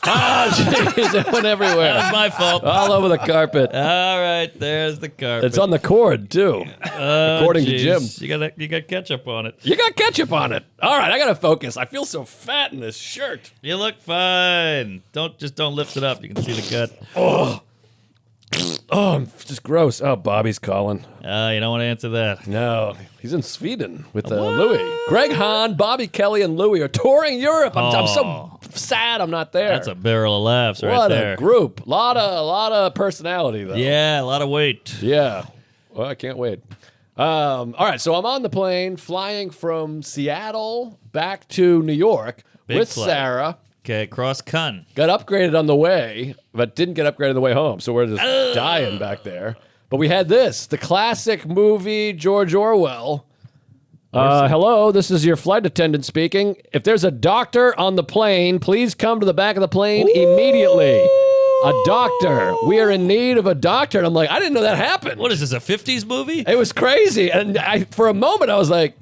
Ah, jeez, it went everywhere. That was my fault. All over the carpet. All right, there's the carpet. It's on the cord, too. According to Jim. You got ketchup on it. You got ketchup on it. All right, I got to focus. I feel so fat in this shirt. You look fine. Don't lift it up. You can see the gut. Oh, I'm just gross. Oh, Bobby's calling. You don't want to answer that. No, he's in Sweden with Louis. Greg Hahn, Bobby Kelly, and Louis are touring Europe. I'm so sad I'm not there. That's a barrel of laughs right what there. a group. Lot of personality, though. Yeah, a lot of weight. Yeah. Well, I can't wait. All right, so I'm on the plane flying from Seattle back to New York Big with flight. Sarah. Okay, cross Kun. Got upgraded on the way, but didn't get upgraded on the way home. So we're just dying back there. But we had this, the classic movie George Orwell. Hello, this is your flight attendant speaking. If there's a doctor on the plane, please come to the back of the plane immediately. A doctor. We are in need of a doctor. And I'm like, I didn't know that happened. What is this, a 50s movie? It was crazy. And for a moment, I was like,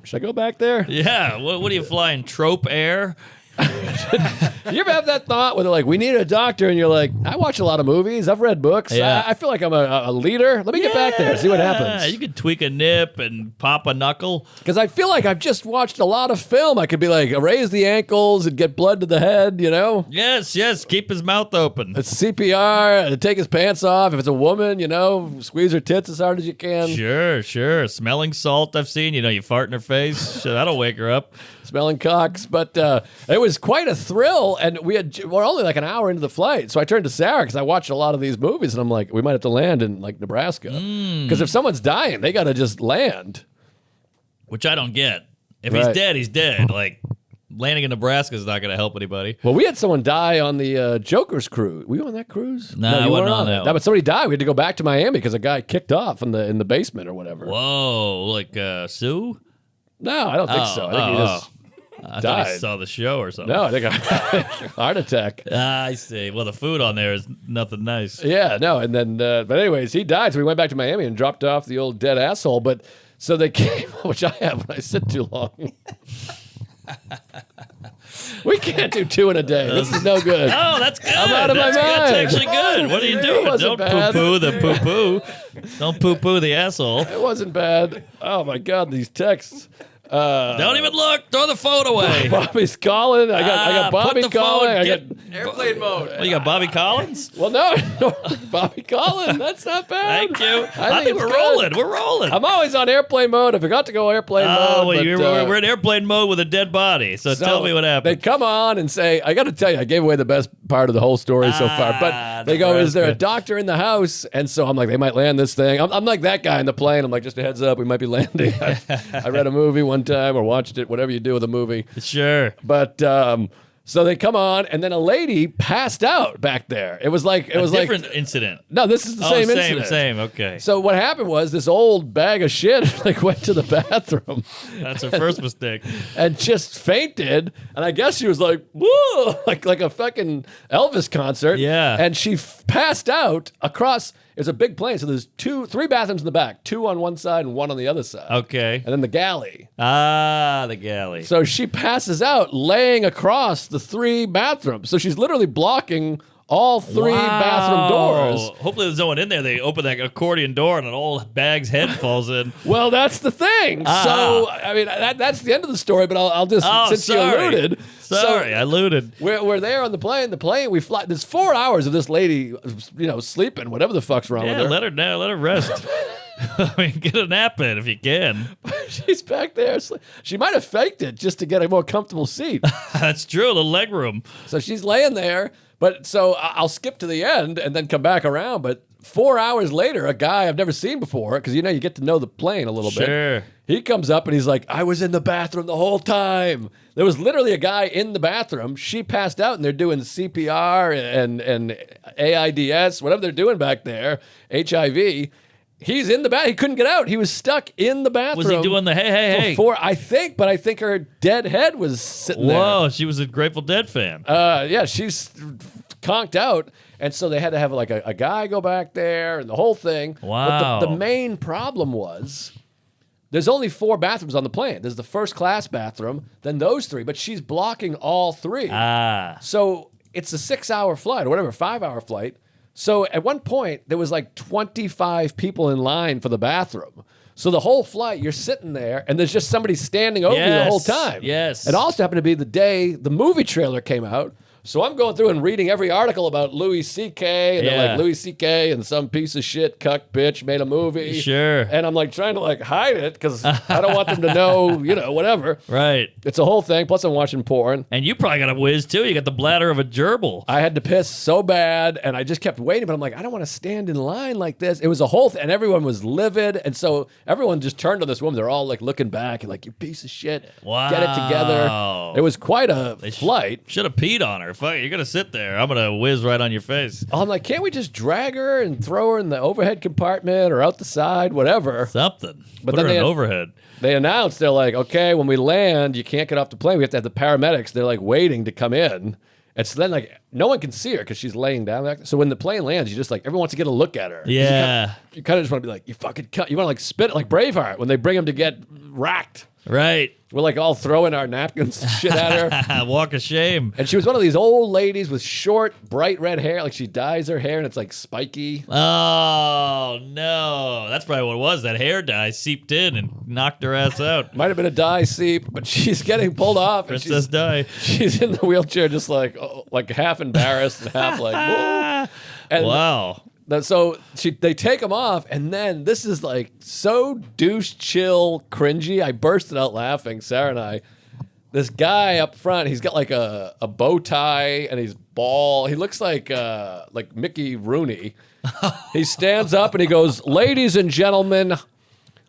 should I go back there? Yeah, what are you flying, Trope Air? You ever have that thought where they're like, we need a doctor, and you're like, I watch a lot of movies, I've read books, Yeah. I feel like I'm a leader. Let me get back there, see what happens. You could tweak a nip and pop a knuckle. Because I feel like I've just watched a lot of film. I could be like, raise the ankles and get blood to the head, you know? Yes, keep his mouth open. It's CPR, and take his pants off. If it's a woman, you know, squeeze her tits as hard as you can. Sure. Smelling salt I've seen. You fart in her face. Shit, that'll wake her up. Smelling cocks, but it was quite a thrill, and we're only like an hour into the flight, so I turned to Sarah because I watched a lot of these movies, and I'm like, we might have to land in like Nebraska because if someone's dying, they got to just land. Which I don't get. If Right. he's dead, he's dead. Like, landing in Nebraska is not going to help anybody. Well, we had someone die on the Joker's cruise. Were you on that cruise? Nah, I you wasn't weren't on that No, one. but somebody died. We had to go back to Miami because a guy kicked off in the basement or whatever. Whoa, like Sue? No, I don't think so. I think he just I thought died. he saw the show or something. no. I think a heart attack. I see. Well, the food on there is nothing nice. Yeah, no, and then, but anyways, he died, so we went back to Miami and dropped off the old dead asshole. But so they came, which I have when I sit too long. We can't do two in a day. This is no good. Oh, that's good. I'm out of my That's mind. actually good. What are you It doing? wasn't Don't bad. poo-poo the poo-poo. Don't poo-poo the asshole. It wasn't bad. Oh my God, these texts. Don't even look. Throw the phone away. Bobby's calling. I got put Bobby the calling. phone- I get- got Airplane mode. What, you got Bobby Collins? well, no, Bobby calling. That's not bad. Thank you. think I think it's we're good. rolling. We're rolling. I'm always on airplane mode. I forgot to go airplane mode. Oh, well, but, we're in airplane mode with a dead body. So tell me what happened. They come on and say, I got to tell you, I gave away the best part of the whole story so far. But they go, is there a Nebraska. doctor in the house? And so I'm like, they might land this thing. I'm like that guy in the plane. I'm like, just a heads up, we might be landing. I read a movie one time or watched it, whatever you do with a movie. Sure. But so they come on, and then a lady passed out back there. It was like Different incident. no, this is the same same, incident. same. Okay. So what happened was this old bag of shit like went to the bathroom That's her first mistake. and just fainted. And I guess she was like, whoa, like a fucking Elvis concert. Yeah. And she passed out across. It's a big plane, so there's three bathrooms in the back, 2 on one side and 1 on the other side. Okay. And then the galley. The galley. So she passes out laying across the 3 bathrooms. So she's literally blocking all 3 bathroom doors. Hopefully there's no one in there. They open that accordion door and an old bag's head falls in. Well, that's the thing. So, I mean, that's the end of the story, but I'll just, since you alluded. Sorry, I alluded. We're there on the plane. The plane, we fly. There's 4 hours of this lady, sleeping, whatever the fuck's wrong with her. Let her rest. I mean, get a nap in if you can. She's back there. She might have faked it just to get a more comfortable seat. That's true, the leg room. So she's laying there. But so I'll skip to the end and then come back around. But 4 hours later, a guy I've never seen before, because you get to know the plane a little bit. Sure. He comes up and he's like, I was in the bathroom the whole time. There was literally a guy in the bathroom. She passed out and they're doing CPR and AIDS, whatever they're doing back there, HIV. He's in the bath. He couldn't get out. He was stuck in the bathroom. Was he doing the hey? I think her dead head was sitting there. Whoa, she was a Grateful Dead fan. Yeah, she's conked out. And so they had to have like a guy go back there and the whole thing. Wow. But the main problem was there's only 4 bathrooms on the plane. There's the first class bathroom, then those 3, but she's blocking all 3. So it's a 6-hour flight or whatever, 5-hour flight. So at one point, there was like 25 people in line for the bathroom. So the whole flight, you're sitting there, and there's just somebody standing over you the whole time. Yes. It also happened to be the day the movie trailer came out. So I'm going through and reading every article about Louis C.K. And they're like, Louis C.K. and some piece of shit cuck bitch made a movie. Sure. And I'm like trying to like hide it because I don't want them to know, whatever. Right. It's a whole thing. Plus I'm watching porn. And you probably got a whiz, too. You got the bladder of a gerbil. I had to piss so bad, and I just kept waiting. But I'm like, I don't want to stand in line like this. It was a whole thing, and everyone was livid. And so everyone just turned to this woman. They're all like looking back and like, you piece of shit. Wow. Get it together. It was quite a flight. Should have peed on her. Fuck, you're going to sit there. I'm going to whiz right on your face. I'm like, can't we just drag her and throw her in the overhead compartment or out the side, whatever? Something. But Put then her in they- overhead. They announced, they're like, okay, when we land, you can't get off the plane. We have to have the paramedics. They're like waiting to come in. And so then like no one can see her because she's laying down there. So when the plane lands, you just like, everyone wants to get a look at her. 'Cause Yeah. You kind of just want to be like, you fucking cut. You want to like spit it like Braveheart when they bring him to get racked. Right. We're like all throwing our napkins and shit at her. Walk of shame. And she was one of these old ladies with short, bright red hair. Like she dyes her hair and it's like spiky. Oh, no. That's probably what it was. That hair dye seeped in and knocked her ass out. Might have been a dye seep, but she's getting pulled off. And Princess Di. she's in the wheelchair just like half embarrassed and half like, whoa. And Wow. so they take him off, and then this is like so douche chill cringy. I bursted out laughing, Sarah and I. This guy up front, he's got like a bow tie and he's bald. He looks like Mickey Rooney. He stands up and he goes, "Ladies and gentlemen,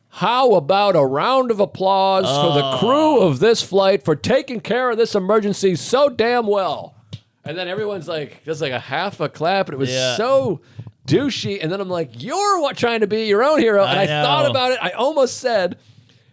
how about a round of applause for the crew of this flight for taking care of this emergency so damn well?" And then everyone's like, just like a half a clap, and it was so douchey. And then I'm like, you're trying to be your own hero. And I thought about it. I almost said,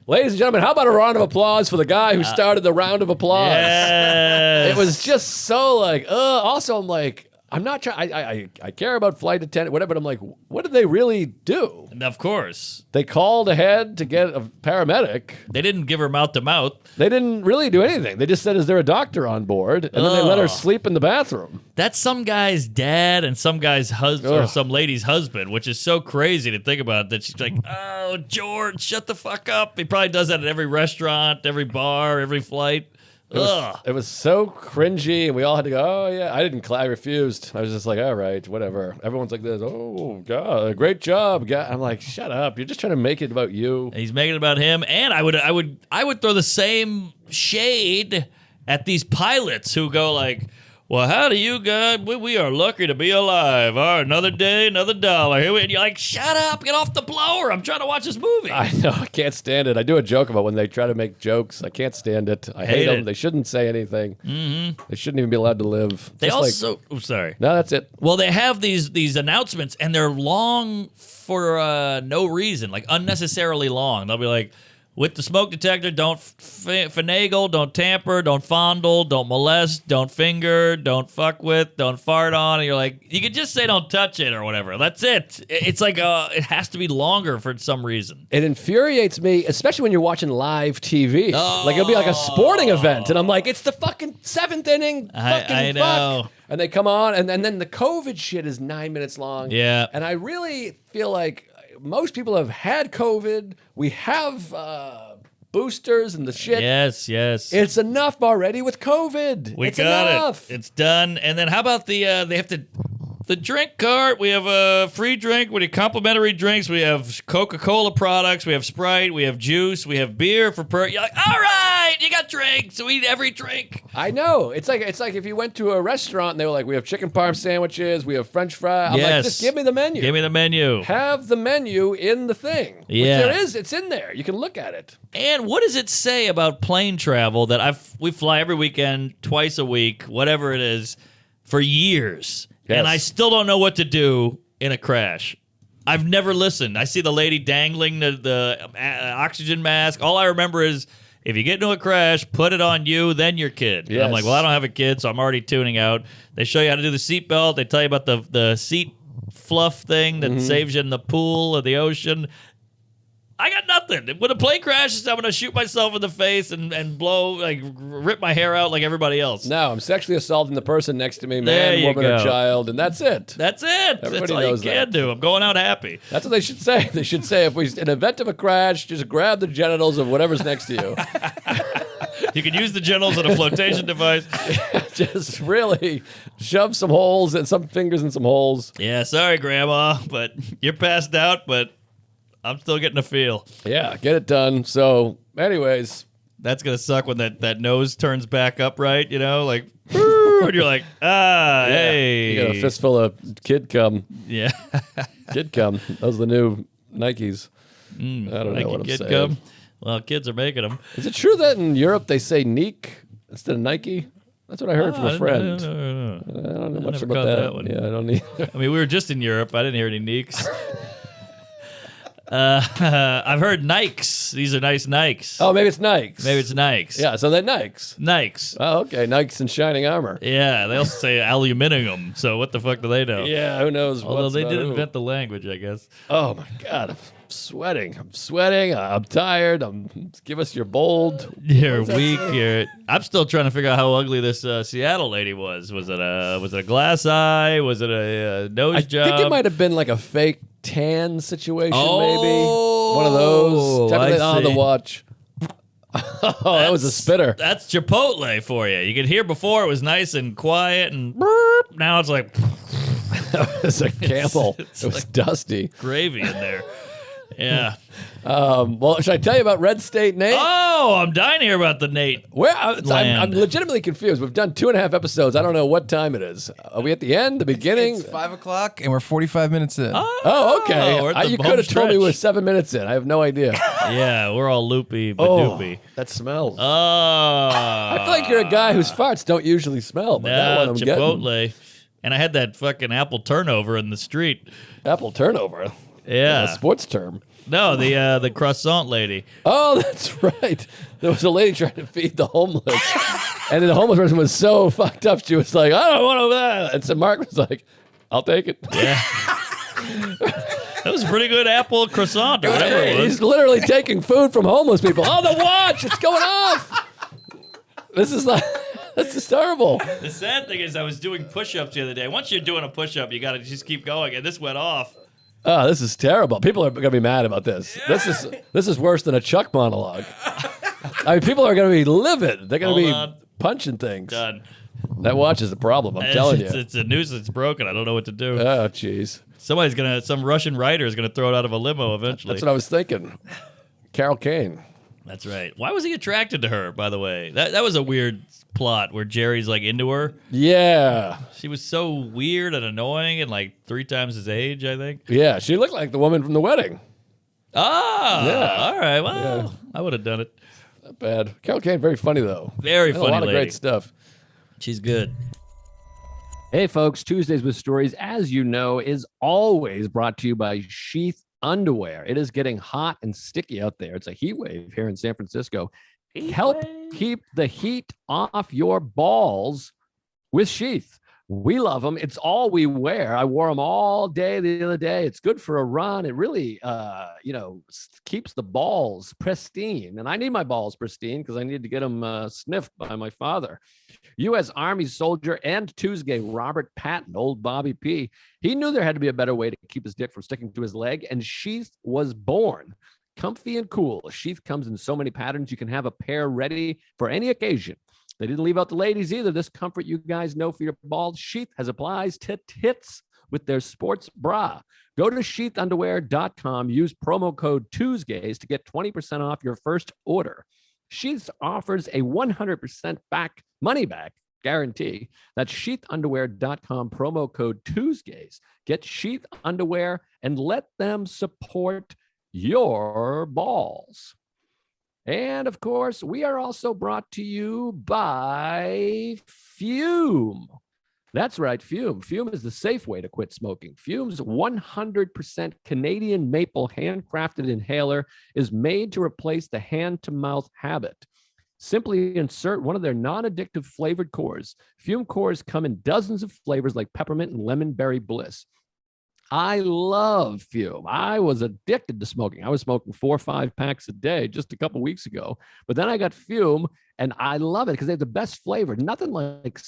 ladies and gentlemen, how about a round of applause for the guy who started the round of applause? Yes. It was just so like, also I'm like, I'm not trying, I care about flight attendant, whatever, but I'm like, what did they really do? Of course. They called ahead to get a paramedic. They didn't give her mouth to mouth. They didn't really do anything. They just said, is there a doctor on board? And then they let her sleep in the bathroom. That's some guy's dad and some guy's husband or some lady's husband, which is so crazy to think about that she's like, oh, George, shut the fuck up. He probably does that at every restaurant, every bar, every flight. It was so cringy, and we all had to go, oh, yeah. I didn't I refused. I was just like, all right, whatever. Everyone's like this, oh, God, great job. God. I'm like, shut up. You're just trying to make it about you. He's making it about him. And I would throw the same shade at these pilots who go like, well, how do you guys? We are lucky to be alive. Another day, another dollar. Here and you're like, shut up, get off the blower. I'm trying to watch this movie. I know, I can't stand it. I do a joke about when they try to make jokes. I can't stand it. I hate them. it. They shouldn't say anything. Mm-hmm. They shouldn't even be allowed to live. They Just also, sorry. No, that's it. Well, they have these announcements, and they're long for no reason, like unnecessarily long. They'll be like, with the smoke detector, don't finagle, don't tamper, don't fondle, don't molest, don't finger, don't fuck with, don't fart on. And you're like, you could just say don't touch it or whatever. That's it. It's like it has to be longer for some reason. It infuriates me, especially when you're watching live TV. Like it'll be like a sporting event, and I'm like, it's the fucking 7th inning. I know. Fuck. And they come on, and then the COVID shit is 9 minutes long. Yeah. And I really feel like most people have had COVID. We have boosters and the shit. Yes. It's enough already with COVID. We it's got enough. it. It's done. And then how about they have to. The drink cart, we have a free drink, we have complimentary drinks, we have Coca-Cola products, we have Sprite, we have juice, we have beer for you're like, all right, you got drinks, so we eat every drink. I know. It's like if you went to a restaurant and they were like, we have chicken parm sandwiches, we have French fries. I'm like, just give me the menu. Give me the menu. Have the menu in the thing. Yeah. Which there is. It's in there. You can look at it. And what does it say about plane travel that we fly every weekend, twice a week, whatever it is, for years? Yes. And I still don't know what to do in a crash. I've never listened. I see the lady dangling the oxygen mask. All I remember is if you get into a crash, put it on you, then your kid. Yes. And I'm like, well, I don't have a kid, so I'm already tuning out. They show you how to do the seatbelt. They tell you about the seat fluff thing that saves you in the pool or the ocean. I got nothing. When a plane crashes, I'm going to shoot myself in the face and blow, like, rip my hair out like everybody else. No, I'm sexually assaulting the person next to me, There man, you woman, or go. child, and that's it. That's it. Everybody That's all you knows can that. do. I'm going out happy. That's what they should say. They should say, in event of a crash, just grab the genitals of whatever's next to you. You can use the genitals on a flotation device. Just really shove some holes and some fingers in some holes. Yeah, sorry, Grandma, but you're passed out, but I'm still getting a feel. Yeah, get it done. So, anyways. That's going to suck when that nose turns back up, right? You know, like, and you're like, hey. You got a fistful of kid cum. Yeah. Kid cum. Those are the new Nikes. I don't Nike know what I'm kid saying. cum. Well, kids are making them. Is it true that in Europe they say Neek instead of Nike? That's what I heard from a friend. No. I don't know much never about caught that. that one. Yeah, I don't either. I mean, we were just in Europe. I didn't hear any Neeks. I've heard Nikes. These are nice Nikes. Oh, maybe it's Nikes. Maybe it's Nikes. Yeah, so they're Nikes. Nikes. Oh, okay. Nikes in shining armor. Yeah, they also say aluminium. So what the fuck do they know? Yeah, who knows? Although what's they not did who. invent the language, I guess. Oh my God, I'm sweating. I'm tired. Give us your bold. You're weak. I'm still trying to figure out how ugly this Seattle lady was. Was it a glass eye? Was it a nose I job? think it might have been like a fake tan situation, Oh, maybe. One of those. I On the see. watch. Oh, that was a spitter. That's Chipotle for you. You could hear before it was nice and quiet and burp. Now it's like It's a camel. It's It was dusty. gravy in there. Yeah. Well, should I tell you about Red State Nate? Oh, I'm dying to hear about the Nate. I'm Land. legitimately confused. We've done 2.5 episodes. I don't know what time it is. Are we at the end, the beginning? It's 5 o'clock, and we're 45 minutes in. Oh, okay. we're at the You home could have told me stretch. we're 7 minutes in. I have no idea. Yeah, we're all loopy but Oh, doopy. that smells. Oh. I feel like you're a guy whose farts don't usually smell, but that one I'm Chipotle. getting. And I had that fucking apple turnover in the street. Apple turnover. Yeah. A sports term. No, the croissant lady. Oh, that's right. There was a lady trying to feed the homeless. And then the homeless person was so fucked up, she was like, I don't want that. And so Mark was like, I'll take it. Yeah. That was a pretty good apple croissant or whatever it was. He's literally taking food from homeless people. Oh, the watch! It's going off! This is terrible. The sad thing is I was doing push-ups the other day. Once you're doing a push-up, you got to just keep going. And this went off. Oh, this is terrible. People are going to be mad about this. This is worse than a Chuck monologue. I mean, people are going to be livid. They're going to be on. punching things. Done. That watch is the problem. I'm telling you. It's a nuisance. It's broken. I don't know what to do. Oh, jeez. Some Russian writer is going to throw it out of a limo eventually. That's what I was thinking. Carol Kane. That's right. Why was he attracted to her, by the way? That was a weird plot where Jerry's like into her. Yeah. She was so weird and annoying and like 3 times his age, I think. Yeah, she looked like the woman from the wedding. Ah, Yeah. all right. Well, I would have done it. Not bad. Carol Kane, very funny, though. Very funny A lot lady. of great stuff. She's good. Hey, folks, Tuesdays with Stories, as you know, is always brought to you by Sheath Underwear. It is getting hot and sticky out there. It's a heat wave here in San Francisco. Help keep the heat off your balls with Sheath. We love them. It's all we wear. I wore them all day the other day. It's good for a run. It really, keeps the balls pristine. And I need my balls pristine because I need to get them sniffed by my father. U.S. Army soldier and Tuesday Robert Patton, old Bobby P. He knew there had to be a better way to keep his dick from sticking to his leg, and Sheath was born. Comfy and cool. A Sheath comes in so many patterns. You can have a pair ready for any occasion. They didn't leave out the ladies either. This comfort you guys know for your balls, Sheath has applies to tits with their sports bra. Go to sheathunderwear.com. Use promo code Tuesdays to get 20% off your first order. Sheath offers a 100% money back guarantee. That's sheathunderwear.com, promo code Tuesdays. Get Sheath Underwear and let them support your balls. And of course, we are also brought to you by Fume. That's right, Fume. Fume is the safe way to quit smoking. Fume's 100% Canadian maple handcrafted inhaler is made to replace the hand-to-mouth habit. Simply insert one of their non-addictive flavored cores. Fume cores come in dozens of flavors like peppermint and lemon berry bliss. I love Fume. I was addicted to smoking. I was smoking 4 or 5 packs a day just a couple weeks ago. But then I got Fume, and I love it because they have the best flavor. Nothing like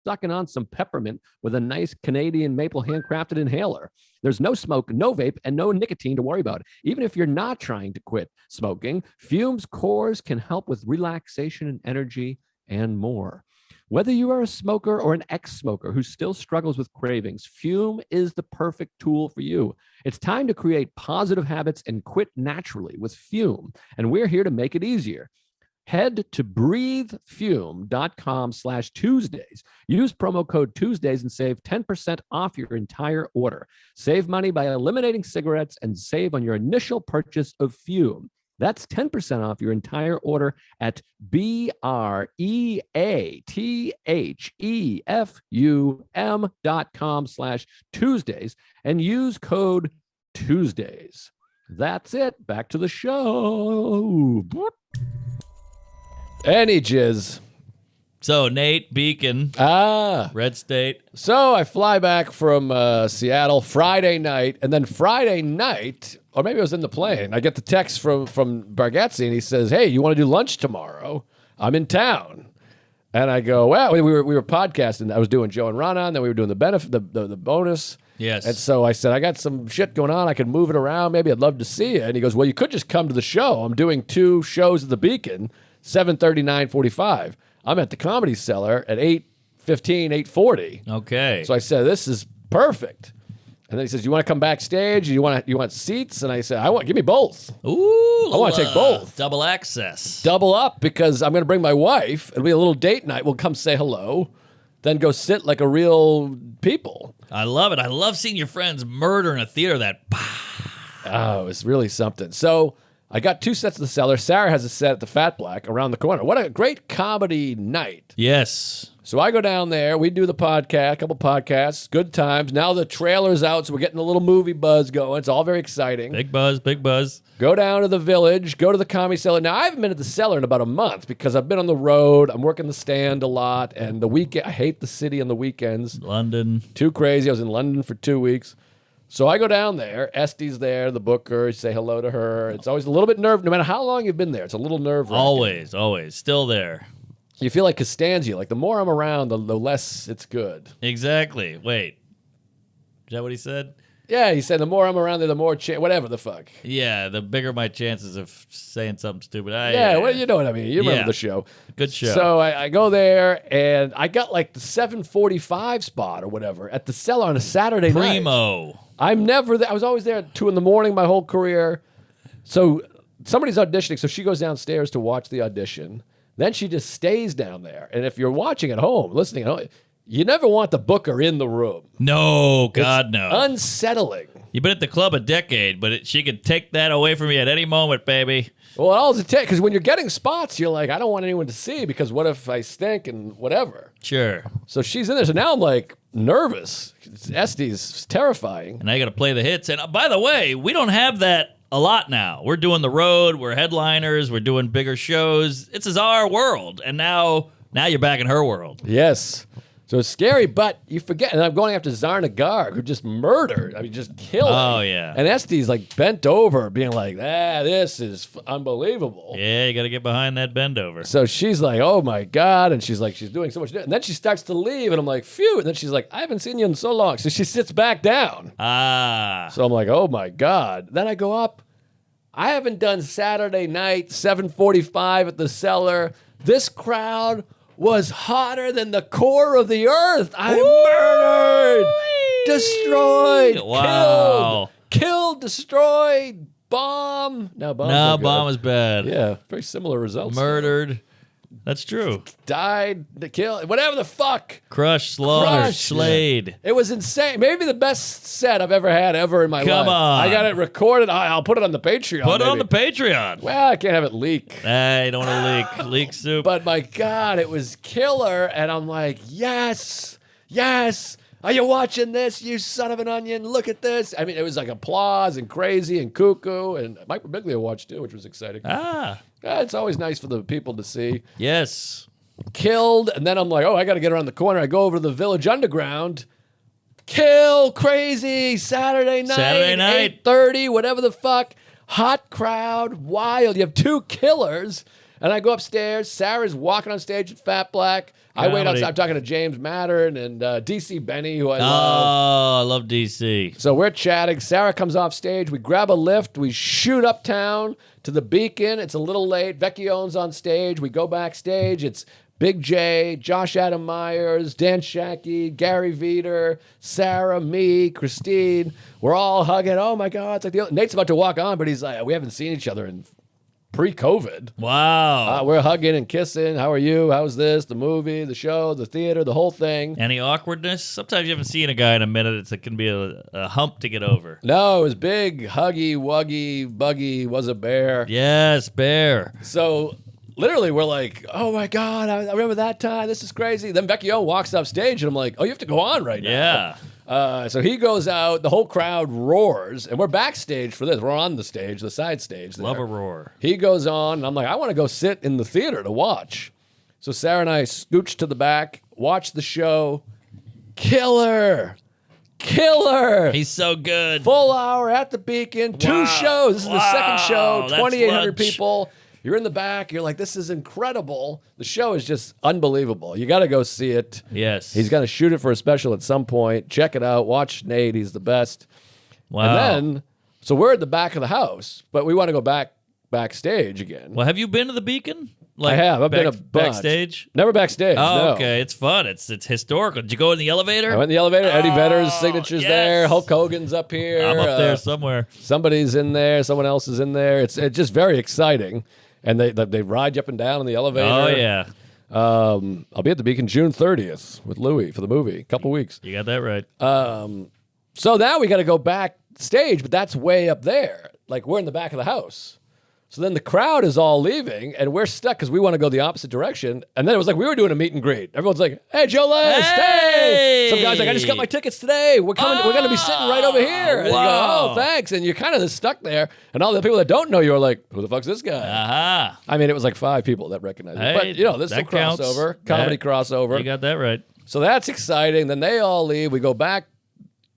sucking on some peppermint with a nice Canadian maple handcrafted inhaler. There's no smoke, no vape, and no nicotine to worry about. Even if you're not trying to quit smoking, Fume's cores can help with relaxation and energy and more. Whether you are a smoker or an ex-smoker who still struggles with cravings, Fume is the perfect tool for you. It's time to create positive habits and quit naturally with Fume, and we're here to make it easier. Head to breathefume.com/Tuesdays. Use promo code Tuesdays and save 10% off your entire order. Save money by eliminating cigarettes and save on your initial purchase of Fume. That's 10% off your entire order at breathefum.com/Tuesdays and use code Tuesdays. That's it. Back to the show. Any jizz. So, Nate, Beacon, Red State. So I fly back from Seattle Friday night, and then Friday night, or maybe I was in the plane, I get the text from Bargatze, and he says, "Hey, you want to do lunch tomorrow? I'm in town." And I go, "Well, we were podcasting. I was doing Joe and Ron on, then we were doing the benefit, the bonus." Yes. And so I said, "I got some shit going on. I could move it around. Maybe I'd love to see you." And he goes, "Well, you could just come to the show. I'm doing 2 shows at the Beacon, 7:30, 9:45. I'm at the Comedy Cellar at 8:15, 8:40. Okay. So I said, "This is perfect." And then he says, "You want to come backstage? You want seats?" And I said, give me both. Ooh, I want to take both. Double access. Double up, because I'm going to bring my wife. It'll be a little date night. We'll come say hello, then go sit like a real people. I love it. I love seeing your friends murder in a theater that. Oh, it's really something. So I got 2 sets of the Cellar. Sarah has a set at the Fat Black around the corner. What a great comedy night. Yes. So I go down there. We do the podcast, a couple podcasts, good times. Now the trailer's out, so we're getting a little movie buzz going. It's all very exciting. Big buzz, big buzz. Go down to the Village, go to the Comedy Cellar. Now, I haven't been at the Cellar in about a month because I've been on the road. I'm working the stand a lot, and the weekend, I hate the city on the weekends. London. Too crazy. I was in London for 2 weeks. So I go down there. Estee's there, the booker. Say hello to her. It's always a little bit no matter how long you've been there, it's a little nerve-wracking. Always. Still there. You feel like Costanza. Like, the more I'm around, the less it's good. Exactly. Wait. Is that what he said? Yeah, he said the more I'm around there, the more whatever the fuck. Yeah, the bigger my chances of saying something stupid. Well, you know what I mean. You remember the show. Good show. So I go there, and I got like the 7:45 spot or whatever at the Cellar on a Saturday night. Primo. I'm never there. I was always there at 2 a.m. my whole career. So somebody's auditioning, so she goes downstairs to watch the audition. Then she just stays down there. And if you're watching at home, listening at home, you never want the booker in the room. No, God, no. Unsettling. You've been at the club a decade, but she could take that away from you at any moment, baby. Well, it all does it take? Because when you're getting spots, you're like, I don't want anyone to see because what if I stink and whatever. Sure. So she's in there. So now I'm like nervous. Estes terrifying. And now you got to play the hits. And by the way, we don't have that a lot now. We're doing the road. We're headliners. We're doing bigger shows. This is our world. And now you're back in her world. Yes. So it's scary, but you forget. And I'm going after Zarna Garg, who just murdered. I mean, just killed. Oh, yeah. And Estes like bent over, being like, this is unbelievable. Yeah, you got to get behind that bend over. So she's like, oh my God. And she's like, she's doing so much. And then she starts to leave. And I'm like, phew. And then she's like, I haven't seen you in so long. So she sits back down. Ah. So I'm like, oh my God. Then I go up. I haven't done Saturday night, 7:45 at the Cellar. This crowd was hotter than the core of the earth. I murdered, destroyed, Wow. killed, destroyed, bomb. No, Bomb is bad. Yeah, very similar results. Murdered. That's true. Died, killed, whatever the fuck. Crushed, slaughtered, Crushed. slayed. It was insane. Maybe the best set I've ever had in my life. Come on. I got it recorded. I'll put it on the Patreon. Put it on maybe. the Patreon. Well, I can't have it leak. I don't want to leak. Leak soup. But my God, it was killer. And I'm like, yes. Are you watching this, you son of an onion? Look at this. I mean, it was like applause and crazy and cuckoo. And Mike Birbiglia watched too, which was exciting. It's always nice for the people to see. Yes. Killed. And then I'm like, I got to get around the corner. I go over to the Village Underground. Kill, crazy, Saturday night. 8:30, whatever the fuck. Hot crowd, wild. You have two killers. And I go upstairs. Sarah's walking on stage at Fat Black. I wait outside. I'm talking to James Mattern and DC Benny, who I love. Oh, I love DC. So we're chatting. Sarah comes off stage. We grab a lift. We shoot uptown to the Beacon. It's a little late. Vecchione's on stage. We go backstage. It's Big J, Josh Adam Myers, Dan Shackey, Gary Veter, Sarah, me, Christine. We're all hugging. Oh my God! It's like Nate's about to walk on, but he's like, we haven't seen each other in pre-COVID. Wow. We're hugging and kissing. How are you? How's this? The movie, the show, the theater, the whole thing. Any awkwardness? Sometimes you haven't seen a guy in a minute. It can be a hump to get over. No, it was big, huggy, wuggy, buggy, was a bear. Yes, bear. So literally we're like, oh my God, I remember that time. This is crazy. Then Vecchione walks off stage and I'm like, you have to go on right now. Yeah. So he goes out, the whole crowd roars, and we're backstage for this. We're on the stage, the side stage there. Love a roar. He goes on, and I'm like, I want to go sit in the theater to watch. So Sarah and I scooch to the back, watch the show. Killer. He's so good. Full hour at the Beacon, two shows. This is the second show, That's 2,800 lunch. people. You're in the back. You're like, this is incredible. The show is just unbelievable. You got to go see it. Yes. He's going to shoot it for a special at some point. Check it out. Watch Nate. He's the best. Wow. And then, so we're at the back of the house, but we want to go backstage again. Well, have you been to the Beacon? I have. I've been a bunch. backstage. Never backstage. Oh, no. okay. It's fun. It's historical. Did you go in the elevator? I went in the elevator. Eddie Vedder's signature's yes. there. Hulk Hogan's up here. I'm up there somewhere. Somebody's in there. Someone else is in there. It's just very exciting. And they ride you up and down in the elevator. Oh, yeah. I'll be at the Beacon June 30th with Louie for the movie. A couple weeks. You got that right. So now we got to go backstage, but that's way up there. Like we're in the back of the house. So then the crowd is all leaving, and we're stuck because we want to go the opposite direction. And then it was like we were doing a meet and greet. Everyone's like, "Hey, Joe List, hey!" Some guy's like, "I just got my tickets today. We're coming. We're going to be sitting right over here." And you go, Wow. "Oh, thanks." And you're kind of stuck there, and all the people that don't know you are like, "Who the fuck's this guy?" Aha. I mean, it was like 5 people that recognized me. Hey, But you know, this is a that counts. crossover, comedy crossover. You got that right. So that's exciting. Then they all leave. We go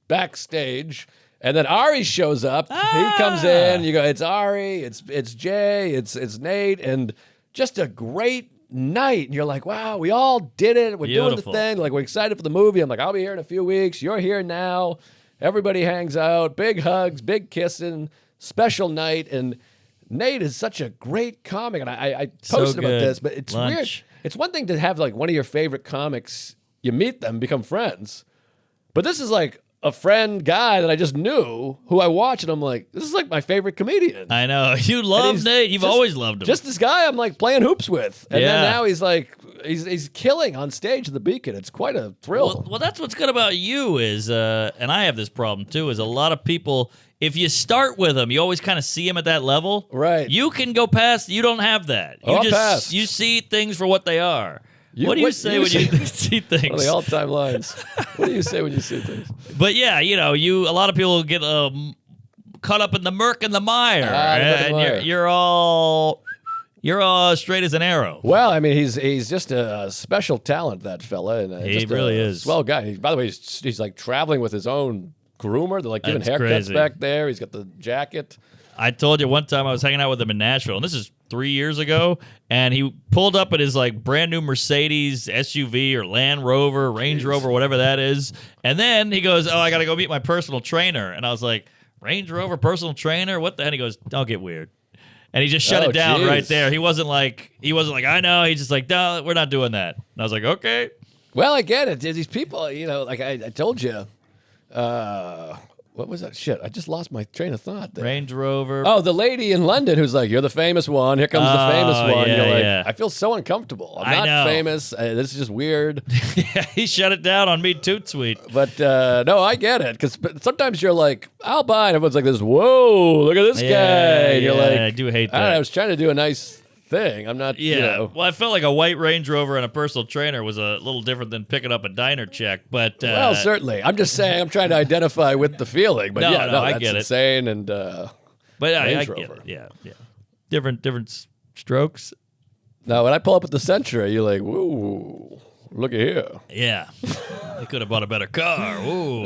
backstage. And then Ari shows up. He comes in. You go, it's Ari, it's Jay, it's Nate, and just a great night. And you're like, wow, we all did it. We're doing the Beautiful. thing. Like, we're excited for the movie. I'm like, I'll be here in a few weeks. You're here now. Everybody hangs out. Big hugs, big kissing, special night. And Nate is such a great comic. And I So posted about good. this, but it's Lunch. weird. It's one thing to have like one of your favorite comics, you meet them, become friends. But this is like a friend guy that I just knew who I watch, and I'm like, this is like my favorite comedian. I know. You love Nate. You've always loved him. Just this guy I'm like playing hoops with. And Yeah. then now he's like, he's killing on stage at the Beacon. It's quite a thrill. Well, that's what's good about you is, and I have this problem too, is a lot of people, if you start with them, you always kind of see them at that level. Right. You can go past, you don't have that. Oh, I'm past. You see things for what they are. What do you what say you when say- you see One of things? the all-time lines. What do you say when you see things? But yeah, you know, a lot of people get caught up in the murk and the mire, the murk and and mire. you're all straight as an arrow. Well, I mean, he's just a special talent, that fella. And He just really a is. swell guy. By the way, he's like traveling with his own groomer. They're like giving That's haircuts crazy. back there. He's got the jacket. I told you one time I was hanging out with him in Nashville, and this is 3 years ago, and he pulled up in his like brand new Mercedes SUV or Land Rover, Range Rover, whatever that is. And then he goes, "Oh, I got to go meet my personal trainer." And I was like, "Range Rover personal trainer? What the hell?" He goes, "Don't get weird." And he just shut Oh, it down geez. right there. He wasn't like, I know. He's just like, "No, we're not doing that." And I was like, "Okay." Well, I get it. These people, you know, like I told you. What was that? Shit, I just lost my train of thought there. Range Rover. Oh, the lady in London who's like, "You're the famous one. Here comes the famous Oh, one." yeah, You're like, yeah. I feel so uncomfortable. I'm I not know. famous. This is just weird. Yeah, he shut it down on me too, sweet. But no, I get it. Because sometimes you're like, I'll buy. And everyone's like this, whoa, look at this Yeah, guy. And you're yeah, like, I do hate I don't know, that. I was trying to do a nice thing. I'm not, Yeah. you know. Well, I felt like a white Range Rover and a personal trainer was a little different than picking up a diner check. But Well, certainly. I'm just saying, I'm trying to identify with the feeling. But No, yeah, no, I that's get it. insane. And but I Range get Rover. it. Yeah, yeah. Different strokes. now when I pull up at the Century, you're like, whoa, look at here. Yeah. They could have bought a better car. Ooh.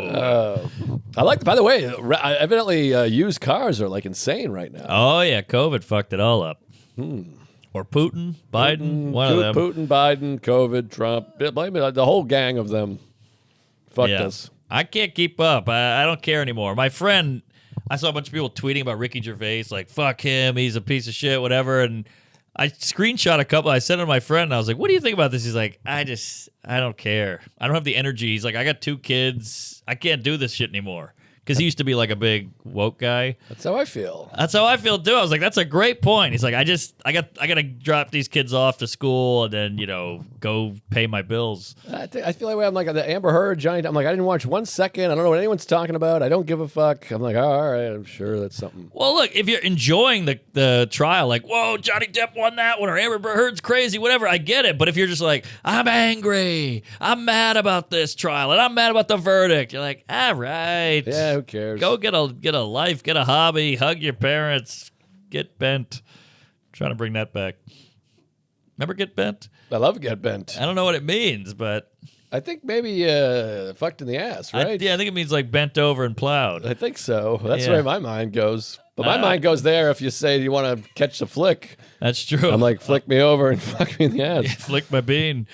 I like, by the way, evidently used cars are like insane right now. Oh yeah, COVID fucked it all up. Or Putin, Biden, one of them. Putin, Biden, COVID, Trump, blame it, the whole gang of them fucked Yeah. us. I can't keep up. I don't care anymore. My friend, I saw a bunch of people tweeting about Ricky Gervais, like, fuck him, he's a piece of shit, whatever. And I screenshot a couple. I sent it to my friend, and I was like, what do you think about this? He's like, I don't care. I don't have the energy. He's like, I got 2 kids. I can't do this shit anymore. Because he used to be like a big woke guy. That's how I feel. That's how I feel too. I was like, that's a great point. He's like, I gotta drop these kids off to school and then, go pay my bills. I feel like I'm like the Amber Heard giant. I'm like, I didn't watch 1 second. I don't know what anyone's talking about. I don't give a fuck. I'm like, all right, I'm sure that's something. Well, look, if you're enjoying the trial, like, whoa, Johnny Depp won that one, or Amber Heard's crazy, whatever, I get it. But if you're just like, I'm angry, I'm mad about this trial, and I'm mad about the verdict, you're like, all right. Yeah, who cares? Go get a life, get a hobby, hug your parents, get bent. Trying to bring that back. Remember Get Bent? I love Get Bent. I don't know what it means, but I think maybe fucked in the ass, right? I think it means like bent over and plowed. I think so. That's Yeah. where my mind goes. But my mind goes there if you say, do you want to catch the flick? That's true. I'm like, flick me over and fuck me in the ass. Flick my bean.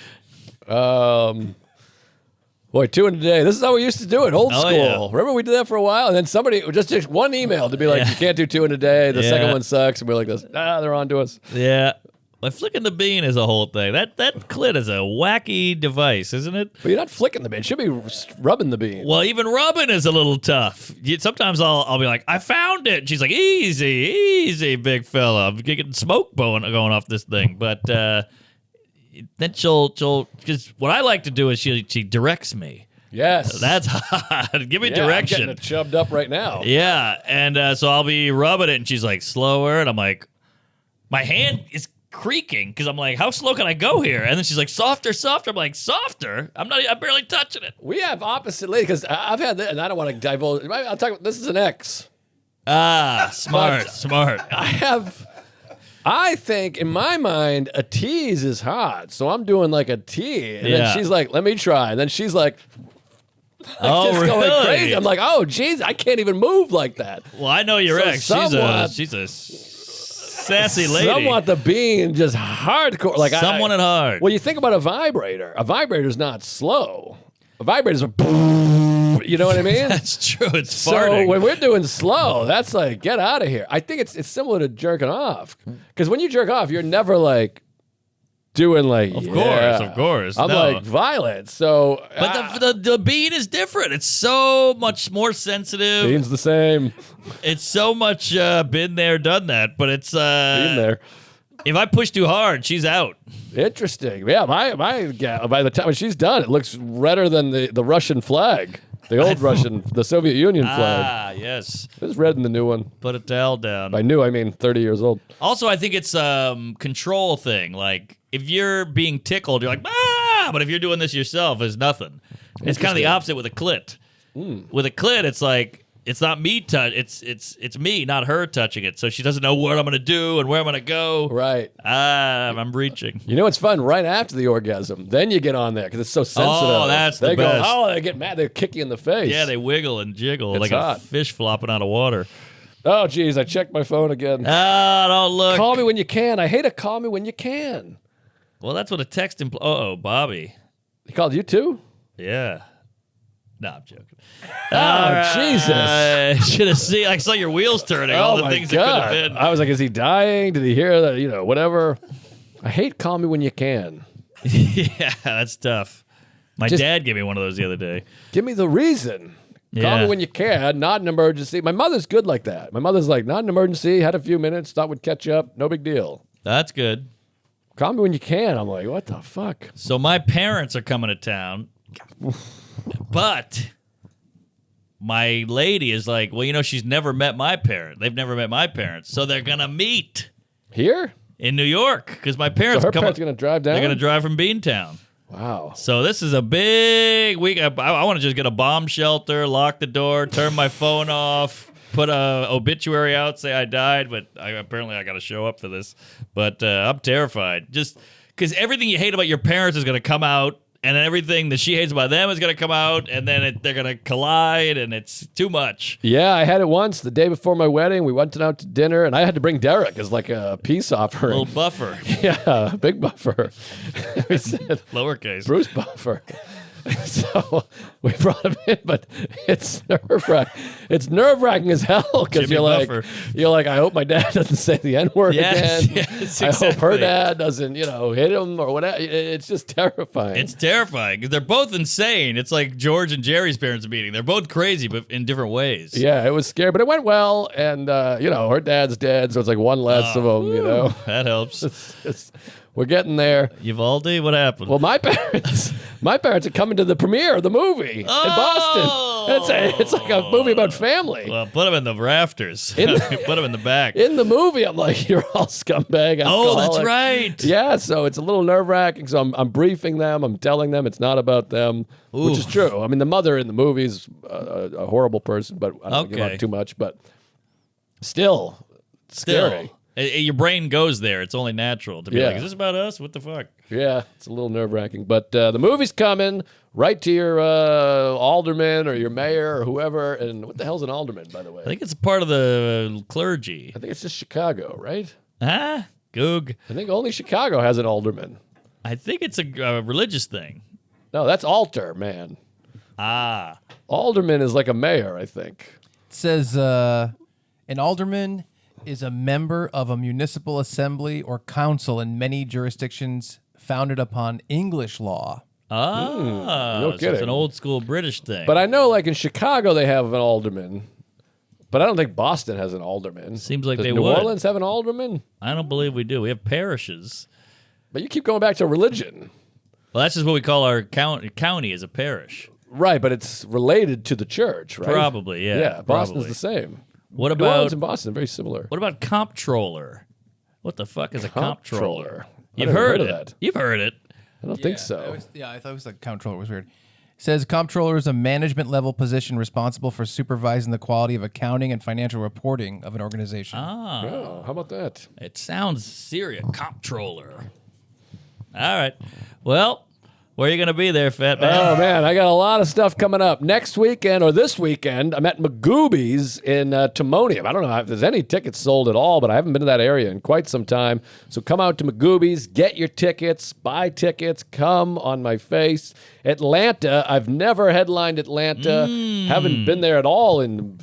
Boy, 2 in a day. This is how we used to do it, old Oh, school. yeah. Remember we did that for a while, and then somebody just one email to be like, Yeah. you can't do 2 in a day. The Yeah. second one sucks, and we're like, they're on to us. Yeah. Well, flicking the bean is a whole thing. That clit is a wacky device, isn't it? But you're not flicking the bean. It should be rubbing the bean. Well, even rubbing is a little tough. Sometimes I'll be like, I found it. And she's like, easy, big fella. I'm getting smoke going off this thing. But then she'll because what I like to do is she directs me. Yes. That's hot. Give me Yeah, I'm direction. getting it chubbed up right now. Yeah, and so I'll be rubbing it, and she's like, slower, and I'm like, my hand is creaking because I'm like, how slow can I go here? And then she's like, softer. I'm like, softer? I'm barely touching it. We have opposite lady because I've had that, and I don't want to divulge. I'll talk. This is an ex. Ah, smart. I think in my mind a tease is hot, so I'm doing like a tea, and Yeah. then she's like, "Let me try," and then she's like, Oh, just really? going crazy. I'm like, "Oh, geez, I can't even move like that." Well, I know your So ex. somewhat- She's a sassy lady. Somewhat the bean just hardcore, like Someone at hard. Well, you think about a vibrator. A vibrator's not slow. A vibrator's a boom. You know what I mean? That's true. It's So farting. when we're doing slow, that's like, get out of here. I think it's similar to jerking off. Because when you jerk off, you're never like doing like, Of yeah. course. I'm No. like violent. So, But the bean is different. It's so much more sensitive. Bean's the same. It's so much been there, done that. But it's Bean there. if I push too hard, she's out. Interesting. Yeah, my gal, by the time she's done, it looks redder than the Russian flag. The old Russian, the Soviet Union flag. Ah, yes. It was red in the new one. Put a towel down. By new, I mean 30 years old. Also, I think it's control thing. Like if you're being tickled, you're like ah, but if you're doing this yourself, it's nothing. It's kind of the opposite with a clit. With a clit, it's like it's not me touch. It's me, not her touching it. So she doesn't know what I'm gonna do and where I'm gonna go. Right. I'm reaching. You know what's fun? Right after the orgasm, then you get on there because it's so sensitive. Oh, that's they the go, best. oh, they get mad. They kick you in the face. Yeah, they wiggle and jiggle It's like hot. a fish flopping out of water. Oh, geez, I checked my phone again. Don't look. Call me when you can. I hate a call me when you can. Well, that's what a text implies. Oh, Bobby. He called you too? Yeah. No, I'm joking. Oh, Jesus. I should have seen. I saw your wheels turning. All the my things God. that could have been. I was like, is he dying? Did he hear that? You know, whatever. I hate call me when you can. Yeah, that's tough. My Just- dad gave me one of those the other day. Give me the reason. Call Yeah. me when you can, not an emergency. My mother's good like that. My mother's like, not an emergency, had a few minutes, thought we'd catch up, no big deal. That's good. Call me when you can. I'm like, what the fuck? So my parents are coming to town, but my lady is like, well, you know, she's never met my parent. They've never met my parents, so they're gonna meet Here? in New York because my So parents her are coming. parents going to drive down? They're gonna drive from Beantown. Wow. So this is a big week. I want to just get a bomb shelter, lock the door, turn my phone off, put a obituary out, say I died, but apparently I got to show up for this. But I'm terrified, just because everything you hate about your parents is going to come out, and then everything that she hates about them is going to come out, and then they're going to collide, and it's too much. Yeah, I had it once the day before my wedding. We went out to dinner, and I had to bring Derek as like a peace A offering. little buffer, Yeah, big buffer. We said, lowercase. Bruce Buffer. So we brought him in, but it's nerve-wracking. It's nerve-wracking as hell because Jimmy you're like, I hope my dad doesn't say the N-word Yes, again. yes, I hope her exactly. dad doesn't, hit him or whatever. It's just terrifying. It's terrifying because they're both insane. It's like George and Jerry's parents meeting. They're both crazy, but in different ways. Yeah, it was scary, but it went well. And, her dad's dead, so it's like one less of them, That helps. We're getting there. Uvalde, what happened? Well, my parents are coming to the premiere of the movie in Boston. It's like a movie about family. Well, put them in the rafters. Put them in the back. In the movie, I'm like, you're all scumbag. Oh, that's alcoholic. right. Yeah, so it's a little nerve-wracking. So I'm briefing them. I'm telling them it's not about them, which is true. I mean, the mother in the movie is a horrible person, but I don't give Okay. up too much. But still, it's scary. Your brain goes there. It's only natural to be Yeah. like, is this about us? What the fuck? Yeah, it's a little nerve-wracking. But the movie's coming right to your alderman or your mayor or whoever. And what the hell's an alderman, by the way? I think it's part of the clergy. I think it's just Chicago, right? Goog. I think only Chicago has an alderman. I think it's a religious thing. No, that's altar, man. Alderman is like a mayor, I think. It says an alderman is a member of a municipal assembly or council in many jurisdictions founded upon English law. no So it's kidding. an old school British thing. But I know, like in Chicago, they have an alderman. But I don't think Boston has an alderman. Seems like Does they New would. Orleans have an alderman? I don't believe we do. We have parishes. But you keep going back to religion. Well, that's just what we call our county as a parish. Right, but it's related to the church, right? Probably, yeah. Yeah, Boston's probably. the same. What New Orleans about and Boston are very similar. what about comptroller? What the fuck is a comptroller? I You've never heard of it. that. You've heard it. I don't think so. I thought it was like comptroller was weird. It says comptroller is a management level position responsible for supervising the quality of accounting and financial reporting of an organization. Oh, how about that? It sounds serious. Comptroller. All right. Well, where are you going to be there, fat man? Oh, man, I got a lot of stuff coming up. Next weekend or this weekend, I'm at Magooby's in Timonium. I don't know if there's any tickets sold at all, but I haven't been to that area in quite some time. So come out to Magooby's, get your tickets, buy tickets, come on my face. Atlanta, I've never headlined Atlanta. Haven't been there at all in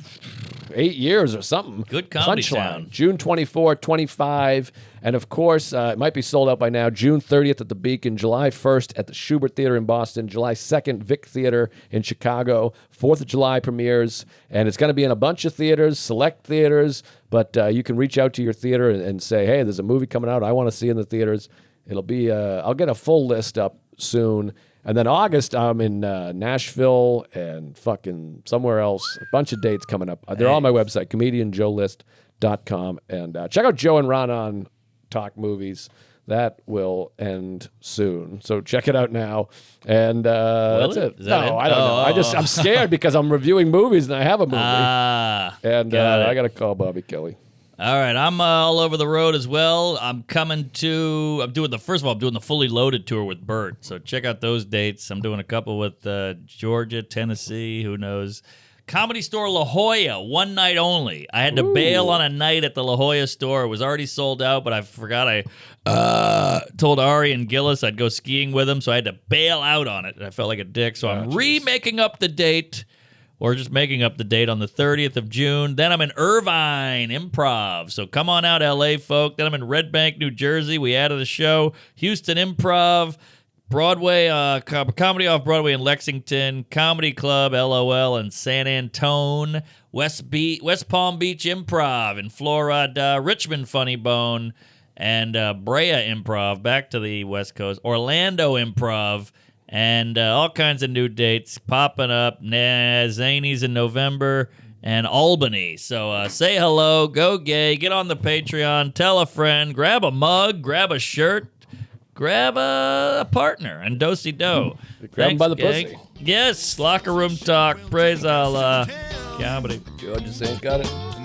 8 years or something. Good comedy Punchline. town. June 24, 25. And of course, it might be sold out by now. June 30th at the Beacon, July 1st at the Schubert Theater in Boston, July 2nd, Vic Theater in Chicago, 4th of July premieres. And it's going to be in a bunch of theaters, select theaters. But you can reach out to your theater and say, hey, there's a movie coming out I want to see in the theaters. It'll be, I'll get a full list up soon. And then August, I'm in Nashville and fucking somewhere else. A bunch of dates coming up. They're all on my website, comedianjoelist.com. And check out Joe and Ron on Talk Movies. That will end soon. So check it out now. And that's it. Is that no, it? I don't know. I'm scared because I'm reviewing movies and I have a movie. And got it. I got to call Bobby Kelly. All right, I'm all over the road as well. I'm doing the Fully Loaded tour with Bert, so check out those dates. I'm doing a couple with Georgia, Tennessee, who knows. Comedy Store La Jolla, one night only. I had to bail on a night at the La Jolla store. It was already sold out, but I forgot I told Ari and Gillis I'd go skiing with them, so I had to bail out on it, and I felt like a dick, so I'm remaking up the date. Or just making up the date on the 30th of June. Then I'm in Irvine Improv. So come on out, LA folk. Then I'm in Red Bank, New Jersey. We added a show. Houston Improv. Broadway, Comedy Off Broadway in Lexington. Comedy Club, LOL, in San Antone. West Palm Beach Improv in Florida. Richmond Funny Bone. And Brea Improv, back to the West Coast. Orlando Improv. And all kinds of new dates popping up. Zanies in November and Albany. So say hello, go gay, get on the Patreon, tell a friend, grab a mug, grab a shirt, grab a partner, and do-si-do. Grab him by the pussy. Yes, locker room talk. Praise Allah. Comedy. George just ain't got it.